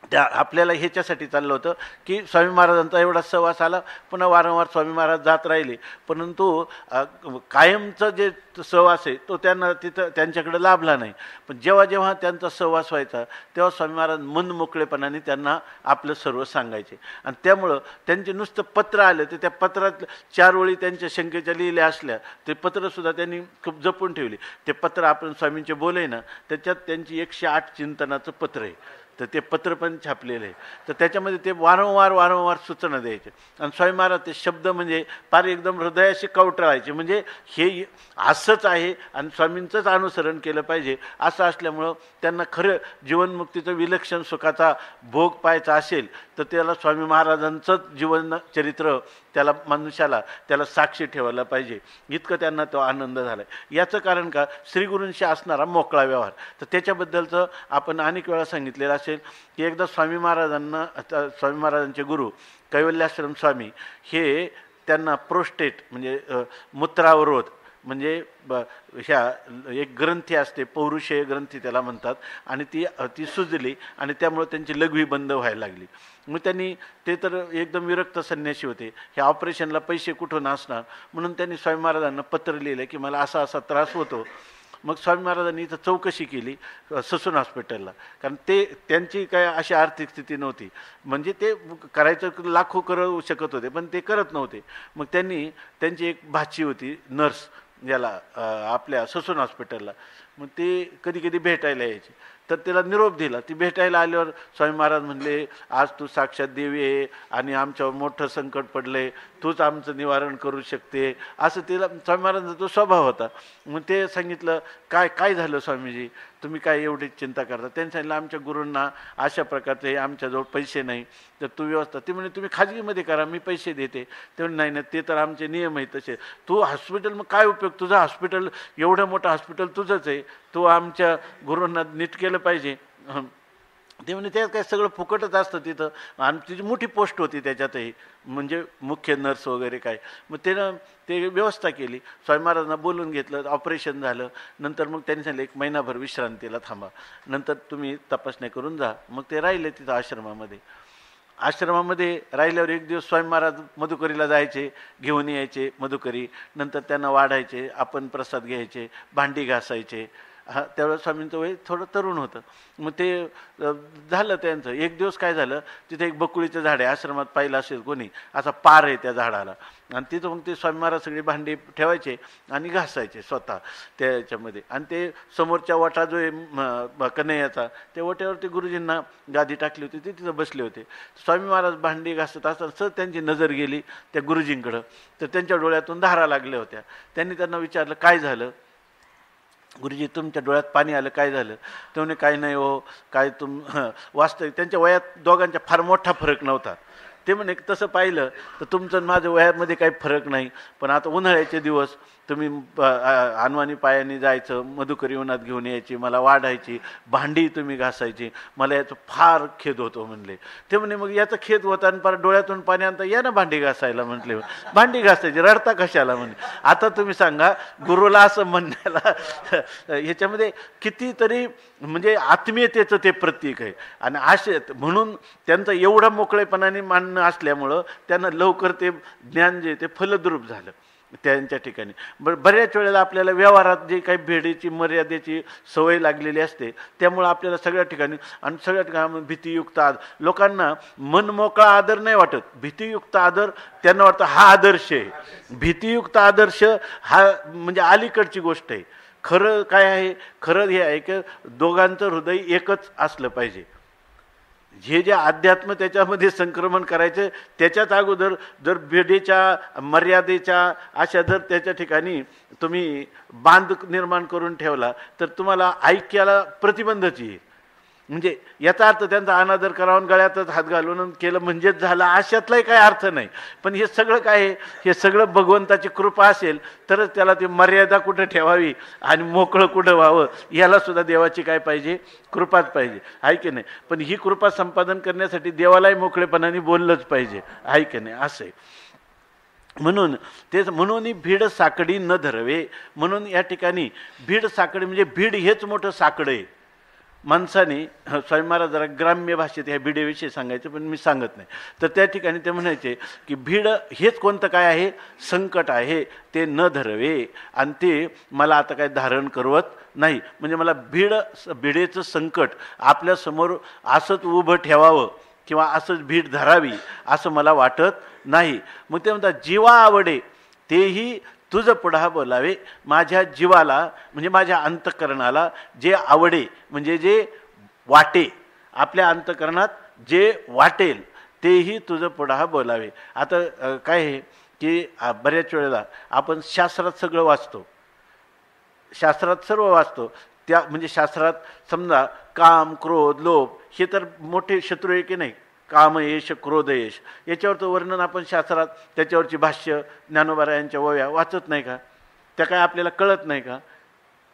त्या आपल्याला ह्याच्यासाठी चाललं होतं की स्वामी महाराजांचा एवढा सहवास आला, पुन्हा वारंवार स्वामी महाराज जात राहिले, परंतु कायमचा जे सहवास आहे तो त्यांना तिथं त्यांच्याकडे लाभला नाही. पण जेव्हा जेव्हा त्यांचा सहवास व्हायचा तेव्हा स्वामी महाराज मन मोकळेपणाने त्यांना आपलं सर्व सांगायचे. आणि त्यामुळं त्यांचे नुसतं पत्र आलं तर त्या पत्रात 4 ओळी त्यांच्या शंकेच्या लिहिल्या असल्या, ते पत्रसुद्धा त्यांनी खूप जपून ठेवली. ते पत्र आपण स्वामींचे बोले ना, त्याच्यात त्यांची 108 चिंतनाचं पत्र आहे, तर ते पत्र पण छापलेलं आहे. तर त्याच्यामध्ये ते वारंवार सूचना द्यायचे. आणि स्वामी महाराज ते शब्द म्हणजे फार एकदम हृदयाशी कवटाळायचे, म्हणजे हे असंच आहे आणि स्वामींचंच अनुसरण केलं पाहिजे असं असल्यामुळं त्यांना खरं जीवनमुक्तीचं विलक्षण सुखाचा भोग पाहायचा असेल तर त्याला स्वामी महाराजांचंच जीवन चरित्र त्याला मनुष्याला त्याला साक्षी ठेवायला पाहिजे, इतकं त्यांना तो आनंद झाला. याचं कारण का, श्रीगुरूंशी असणारा मोकळा व्यवहार. तर त्याच्याबद्दलचं आपण अनेक वेळा सांगितलेलं असेल की एकदा स्वामी महाराजांचे गुरु कैवल्याश्रम स्वामी हे त्यांना प्रोस्टेट म्हणजे मूत्रावरोध म्हणजे ह्या एक ग्रंथी असते, पौरुषेय ग्रंथी त्याला म्हणतात, आणि ती सुजली आणि त्यामुळे त्यांची लघवी बंद व्हायला लागली. मग त्यांनी ते तर एकदम विरक्त संन्यासी होते, ह्या ऑपरेशनला पैसे कुठून असणार, म्हणून त्यांनी स्वामी महाराजांना पत्र लिहिलं की मला असा असा त्रास होतो. मग स्वामी महाराजांनी इथं चौकशी केली ससून हॉस्पिटलला, कारण त्यांची काय अशी आर्थिक स्थिती नव्हती, म्हणजे ते करायचं लाखो करू शकत होते पण ते करत नव्हते. मग त्यांची एक भाची होती नर्स याला आपल्या ससून हॉस्पिटलला, मग ते कधी कधी भेटायला यायचे. तर त्याला निरोप दिला. ती भेटायला आल्यावर स्वामी महाराज म्हणले, आज तू साक्षात देवी आहे आणि आमच्यावर मोठं संकट पडले, तूच आमचं निवारण करू शकते, असं तिला स्वामी महाराजांचा तो स्वभाव होता. मग ते सांगितलं, काय झालं स्वामीजी, तुम्ही काय एवढी चिंता करता. त्यांनी सांगितलं, आमच्या गुरूंना अशा प्रकारचे आमच्याजवळ पैसे नाही, तर तू व्यवस्था. ती म्हणे तुम्ही खाजगीमध्ये करा, मी पैसे देते. ते म्हणे नाही ते तर आमचे नियम आहे तसे. तू हॉस्पिटल, मग काय उपयोग, तुझं हॉस्पिटल एवढं मोठं हॉस्पिटल तुझंच आहे, तू आमच्या गुरूंना नीट केलं पाहिजे. ते म्हणजे त्यात काय सगळं फुकटच असतं तिथं, आणि तिची मोठी पोस्ट होती त्याच्यातही, म्हणजे मुख्य नर्स वगैरे काय. मग ते व्यवस्था केली. स्वामी महाराजांना बोलून घेतलं, ऑपरेशन झालं. नंतर मग त्यांनी सांगितलं 1 महिनाभर विश्रांतीला थांबा, नंतर तुम्ही तपासण्या करून जा. मग ते राहिले तिथं आश्रमामध्ये राहिल्यावर एक दिवस स्वामी महाराज मधुकरीला जायचे, घेऊन यायचे मधुकरी, नंतर त्यांना वाढायचे, आपण प्रसाद घ्यायचे, भांडी घासायचे. त्यावेळेस स्वामींचं वय थोडं तरुण होतं. मग ते झालं त्यांचं. एक दिवस काय झालं, तिथे एक बकुळीचं झाड आहे, आश्रमात पाहिलं असेल कोणी, असा पार आहे त्या झाडाला, आणि तिथं मग ते स्वामी महाराज सगळी भांडी ठेवायचे आणि घासायचे स्वतः त्याच्यामध्ये. आणि ते समोरच्या वाटा जो आहे कन्हैयाचा, त्या वाट्यावरती गुरुजींना गादी टाकली होती, ते तिथं बसले होते. स्वामी महाराज भांडी घासत असताना सहज त्यांची नजर गेली त्या गुरुजींकडं, तर त्यांच्या डोळ्यातून धारा लागल्या होत्या. त्यांनी त्यांना विचारलं, काय झालं गुरुजी, तुमच्या डोळ्यात पाणी आलं, काय झालं. ते म्हणे, काय नाही हो, काय वास्तविक त्यांच्या वयात दोघांच्या फार मोठा फरक नव्हता. ते म्हणे, तसं पाहिलं तर तुमचं माझ्या वयामध्ये काही फरक नाही, पण आता उन्हाळ्याचे दिवस तुम्ही अनवाणी पायाने जायचं, मधुकरी उन्हात घेऊन यायची, मला वाढायची, भांडी तुम्ही घासायची, मला याचं फार खेद होतो म्हणले. ते म्हणे, मग याचं खेद होता आणि फार डोळ्यातून पाणी आणता, या ना भांडी घासायला. म्हटले, भांडी घासायची, रडता कशाला म्हणे. आता तुम्ही सांगा, गुरुला असं म्हणण्याला ह्याच्यामध्ये कितीतरी म्हणजे आत्मीयतेचं ते प्रतीक आहे. आणि असे म्हणून त्यांचं एवढं मोकळेपणाने मानणं असल्यामुळं त्यांना लवकर ते ज्ञान जे ते फलद्रूप झालं त्यांच्या ठिकाणी. बऱ्याच वेळेला आपल्याला व्यवहारात जे काही भेडीची मर्यादेची सवय लागलेली असते, त्यामुळं आपल्याला सगळ्या ठिकाणी भीतियुक्त लोकांना मन मोकळा आदर नाही वाटत, भीतियुक्त आदर त्यांना वाटतं हा आदर्श आहे. भीतियुक्त आदर्श हा म्हणजे अलीकडची गोष्ट आहे. खरं काय आहे, खरं हे आहे की दोघांचं हृदय एकच असलं पाहिजे. जे अध्यात्म त्याच्यामध्ये संक्रमण करायचं, त्याच्याच अगोदर जर भेडीच्या मर्यादेच्या अशा जर त्याच्या ठिकाणी तुम्ही बांध निर्माण करून ठेवला तर तुम्हाला ऐक्याला प्रतिबंधच येईल. म्हणजे याचा अर्थ त्यांचा अनादर करावून गळ्यातच हात घालून केलं म्हणजेच झालं, अशातलाही काही अर्थ नाही. पण हे सगळं काय आहे, हे सगळं भगवंताची कृपा असेल तरच त्याला ती मर्यादा कुठं ठेवावी आणि मोकळं कुठं व्हावं, याला सुद्धा देवाची काय पाहिजे, कृपाच पाहिजे, आहे की नाही. पण ही कृपा संपादन करण्यासाठी देवालाही मोकळेपणाने बोललंच पाहिजे, आहे की नाही. असं आहे. म्हणून भीड साकडी न धरवे. म्हणून या ठिकाणी भीड साकडी म्हणजे भीड हेच मोठं साकडं आहे. माणसाने स्वामी महाराज जरा ग्राम्य भाषेत ह्या भिडेविषयी सांगायचं, पण मी सांगत नाही. तर त्या ठिकाणी ते म्हणायचे की भीड हेच कोणतं काय आहे, संकट आहे, ते न धरवे आणि ते मला आता काय धारण करवत नाही. म्हणजे मला भिडेचं संकट आपल्यासमोर असंच उभं ठेवावं किंवा असंच भीड धरावी असं मला वाटत नाही. मग ते म्हणतात जीवा आवडे तेही तुझं पुढा बोलावे. माझ्या जीवाला म्हणजे माझ्या अंतःकरणाला जे आवडे म्हणजे जे वाटे, आपल्या अंतःकरणात जे वाटेल तेही तुझं पुढा बोलावे. आता काय आहे की बऱ्याच वेळेला आपण शास्त्रात सगळं वाचतो, शास्त्रात सर्व वाचतो. त्या म्हणजे शास्त्रात समजा काम, क्रोध, लोभ हे तर मोठे शत्रू आहे की नाही. काम यश, क्रोध यश याच्यावरचं वर्णन आपण शास्त्रात, त्याच्यावरची भाष्य ज्ञानोबा यांच्या ओव्या वाचत नाही का? त्या काय आपल्याला कळत नाही का?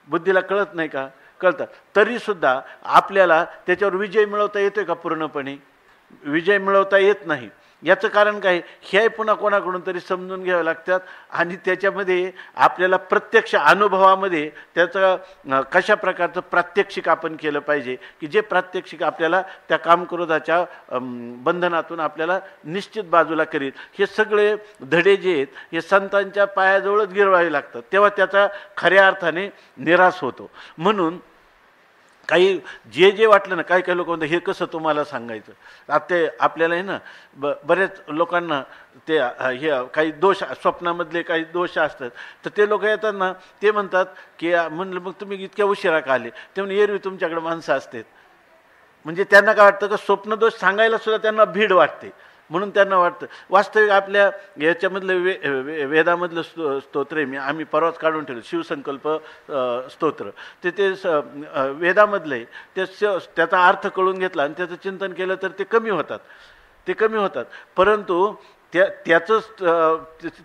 बुद्धीला कळत नाही का? कळतात. तरीसुद्धा आपल्याला त्याच्यावर विजय मिळवता येतोय का? पूर्णपणे विजय मिळवता येत नाही. याचं कारण काय? हे पुन्हा कोणाकडून तरी समजून घ्यावं लागतात आणि त्याच्यामध्ये आपल्याला प्रत्यक्ष अनुभवामध्ये त्याचं कशा प्रकारचं प्रात्यक्षिक आपण केलं पाहिजे की जे प्रात्यक्षिक आपल्याला त्या कामक्रोधाच्या बंधनातून आपल्याला निश्चित बाजूला करीत. हे सगळे धडे जे आहेत हे संतांच्या पायाजवळच गिरवावे लागतात, तेव्हा त्याचा खऱ्या अर्थाने निराश होतो. म्हणून काही जे वाटलं ना, काही काही लोक म्हणतात हे कसं तुम्हाला सांगायचं. आता ते आपल्याला आहे ना बऱ्याच लोकांना ते हे काही दोष, स्वप्नामधले काही दोष असतात, तर ते लोक येतात ना ते म्हणतात की म्हणलं मग तुम्ही इतक्या उशिरा का आले? ते म्हणजे एरवी तुमच्याकडे माणसं असतात. म्हणजे त्यांना काय वाटतं का स्वप्नदोष सांगायला सुद्धा त्यांना भीड वाटते, म्हणून त्यांना वाटतं. वास्तविक आपल्या याच्यामधलं वेदामधलं स्तोत्र आहे, आम्ही परवाच काढून ठेवलं शिवसंकल्प स्तोत्र. ते वेदामधलं आहे. त्याचा अर्थ कळून घेतला आणि त्याचं चिंतन केलं तर ते कमी होतात. परंतु त्याचं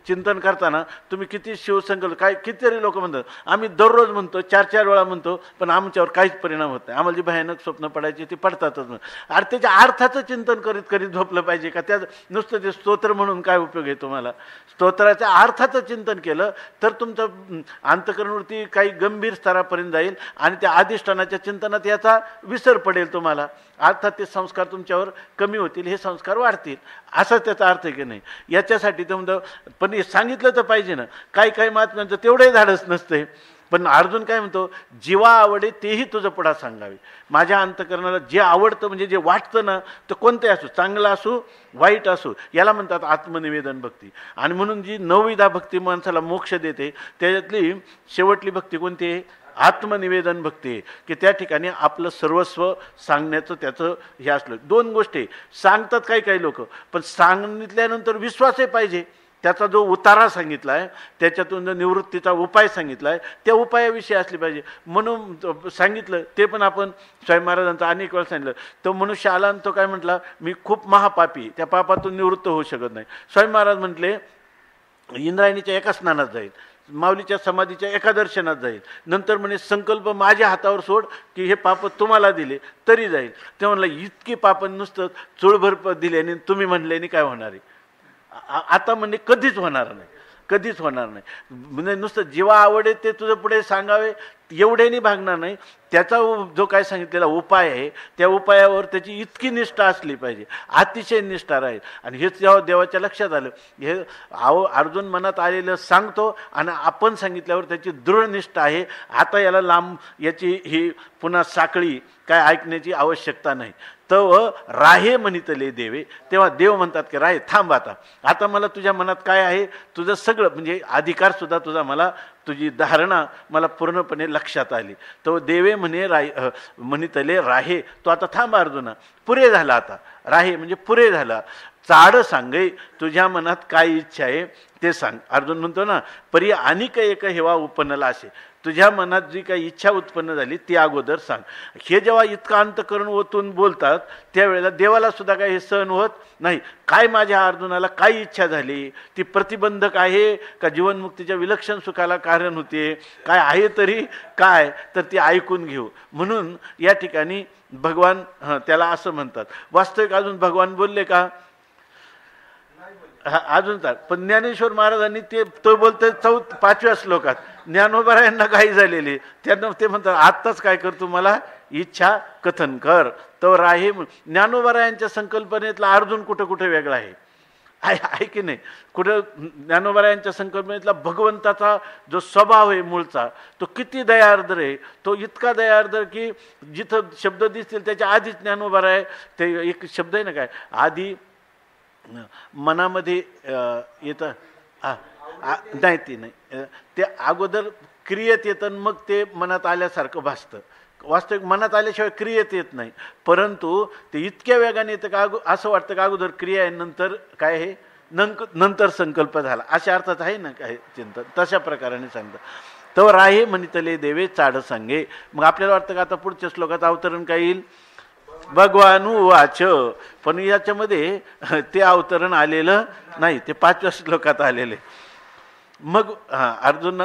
चिंतन करताना तुम्ही किती शिवसंकल्प काय कितीतरी लोक म्हणतात आम्ही दररोज म्हणतो, 4-4 वेळा म्हणतो, पण आमच्यावर काहीच परिणाम होत नाही. आम्हाला जी भयानक स्वप्न पडायची ती पडतातच. अरे त्याच्या अर्थाचं चिंतन करीत झोपलं पाहिजे का? त्या नुसतं ते स्तोत्र म्हणून काय उपयोग आहे तुम्हाला? स्तोत्राच्या अर्थाचं चिंतन केलं तर तुमचं अंतःकरणवृत्ती काही गंभीर स्तरापर्यंत जाईल आणि त्या अधिष्ठानाच्या चिंतनात याचा विसर पडेल तुम्हाला. अर्थात ते संस्कार तुमच्यावर कमी होतील, हे संस्कार वाढतील, असा त्याचा अर्थ आहे की नाही. याच्यासाठी ते म्हणतं पण हे सांगितलं तर पाहिजे ना. काही महात्म्यांचं तेवढंही धाडस नसते. पण अर्जुन काय म्हणतो, जीवा आवडे तेही तुझं पुढा सांगावे. माझ्या अंतःकरणाला जे आवडतं म्हणजे जे वाटतं ना तर कोणतंही असो, चांगलं असो वाईट असो, याला म्हणतात आत्मनिवेदन भक्ती. आणि म्हणून जी 9विधा भक्ती माणसाला मोक्ष देते त्याच्यातली शेवटली भक्ती कोणती आहे? आत्मनिवेदन भक्ती. की त्या ठिकाणी आपलं सर्वस्व सांगण्याचं त्याचं हे असलं. 2 गोष्टी सांगतात काही लोक, पण सांगितल्यानंतर विश्वासही पाहिजे. त्याचा जो उतारा सांगितला आहे, त्याच्यातून जो निवृत्तीचा उपाय सांगितला आहे, त्या उपायाविषयी असली पाहिजे. म्हणून सांगितलं ते पण आपण स्वामी महाराजांचं अनेक वेळा सांगितलं. तो मनुष्य आला आणि तो काय म्हटला, मी खूप महापापी, त्या पापातून निवृत्त होऊ शकत नाही. स्वामी महाराज म्हटले इंद्रायणीच्या एका स्नानात जाईल, माऊलीच्या समाधीच्या एका दर्शनात जाईल, नंतर म्हणे संकल्प माझ्या हातावर सोड की हे पाप तुम्हाला दिले तरी जाईल. ते म्हणलं इतकी पाप नुसतं चुळभर दिल्याने तुम्ही म्हणल्याने काय होणार आहे? आता म्हणजे कधीच होणार नाही. म्हणजे नुसतं जीवा आवडे ते तुझं पुढे सांगावे एवढ्याने भागणार नाही. त्याचा जो काय सांगितलेला उपाय आहे त्या उपायावर त्याची इतकी निष्ठा असली पाहिजे, अतिशय निष्ठा राहील. आणि हेच जेव्हा देवाच्या लक्षात आलं, हे अर्जुन मनात आलेलं सांगतो आणि आपण सांगितल्यावर त्याची दृढ निष्ठा आहे. आता याला लांब याची ही पुन्हा साखळी काय ऐकण्याची आवश्यकता नाही. तव राहे म्हणितले देवे, तेव्हा देव म्हणतात की राहे थांब, आता मला तुझ्या मनात काय आहे तुझं सगळं म्हणजे अधिकार सुद्धा तुझा मला, तुझी धारणा मला पूर्णपणे लक्षात आली. तो देवे म्हणे म्हणितले राहे, तो आता थांब अर्जुना, पुरे झाला. आता राहे म्हणजे पुरे झाला. चाड सांगे तुझ्या मनात काय इच्छा आहे ते सांग. अर्जुन म्हणतो ना परी अनिक एक हेवा उपन्नला असे, तुझ्या मनात जी काही इच्छा उत्पन्न झाली ती अगोदर सांग. हे जेव्हा इतकं अंतःकरण ओतून बोलतात त्यावेळेला देवाला सुद्धा काही हे सहन होत नाही. काय माझ्या अर्जुनाला काय इच्छा झाली, ती प्रतिबंधक आहे का जीवनमुक्तीच्या विलक्षण सुखाला कारण होते, काय आहे तरी काय, तर ती ऐकून घेऊ. म्हणून या ठिकाणी भगवान त्याला असं म्हणतात. वास्तविक अजून भगवान बोलले का? अजून तर पण ज्ञानेश्वर महाराजांनी तो बोलते 5व्या श्लोकात, ज्ञानोबरायांना काही झालेले, त्यांना ते म्हणतात आत्ताच काय करतो, मला इच्छा कथन कर. तर आहे ज्ञानोबरायांच्या संकल्पनेतला अर्जुन कुठं कुठे वेगळा आहे की नाही. कुठं ज्ञानोबरायांच्या संकल्पनेतला भगवंताचा जो स्वभाव आहे मूळचा, तो किती दयार्द्र आहे. तो इतका दयार्द्र की जिथं शब्द दिसतील त्याच्या आधीच ज्ञानोबरा आहे. ते एक शब्द आहे ना काय, आधी मनामध्ये येतं, नाही ती नाही, ते अगोदर क्रियेत येतं मग ते मनात आल्यासारखं भासतं. वास्तविक मनात आल्याशिवाय क्रियेत येत नाही, परंतु ते इतक्या वेगाने येतं का असं वाटतं का अगोदर क्रिया आहे नंतर काय आहे, नंतर संकल्प झाला, अशा अर्थात आहे ना काय चिंतन. तशा प्रकाराने सांगतं. तर आहे म्हणितले देवे चाड सांगे. मग आपल्याला वाटतं का आता पुढच्या श्लोकात अवतरण काय येईल, भगवानु वाच, पण याच्यामध्ये ते अवतरण आलेलं नाही, ते 5व्या श्लोकात आलेले. मग अर्जुन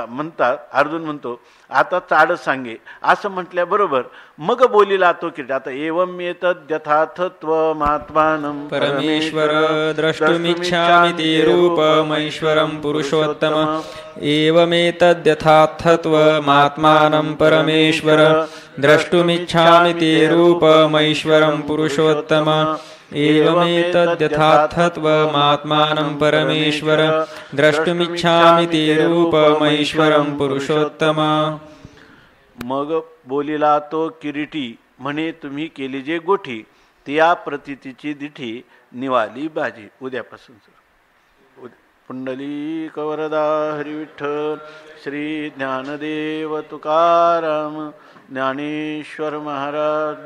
म्हणतात, अर्जुन म्हणतो आता चाड सांगे असं म्हटल्याबरोबर मग बोलिला तो की आता एवं एतद् यथार्थत्वमात्मानं परमेश्वर द्रष्टुमिच्छामि ते रूपमैश्वरं पुरुषोत्तम. एवमेतद् यथार्थत्वमात्मानं परमेश्वर द्रष्टुमिच्छामि ते रूपमैश्वरं पुरुषोत्तम. एवमेतद् यथार्थत्वमात्मानं परमेश्वर द्रष्टुमिच्छामि ते रूपमैश्वरं पुरुषोत्तम. मग बोलिला तो किरीटी म्हणे तुम्ही केली जे गोठी, त्या प्रतीतीची दिठी निवाली बाजी. उद्यापासून पुंडलिक वरदा हरी विठ्ठल. श्री ज्ञानदेव तुकाराम ज्ञानेश्वर महाराज.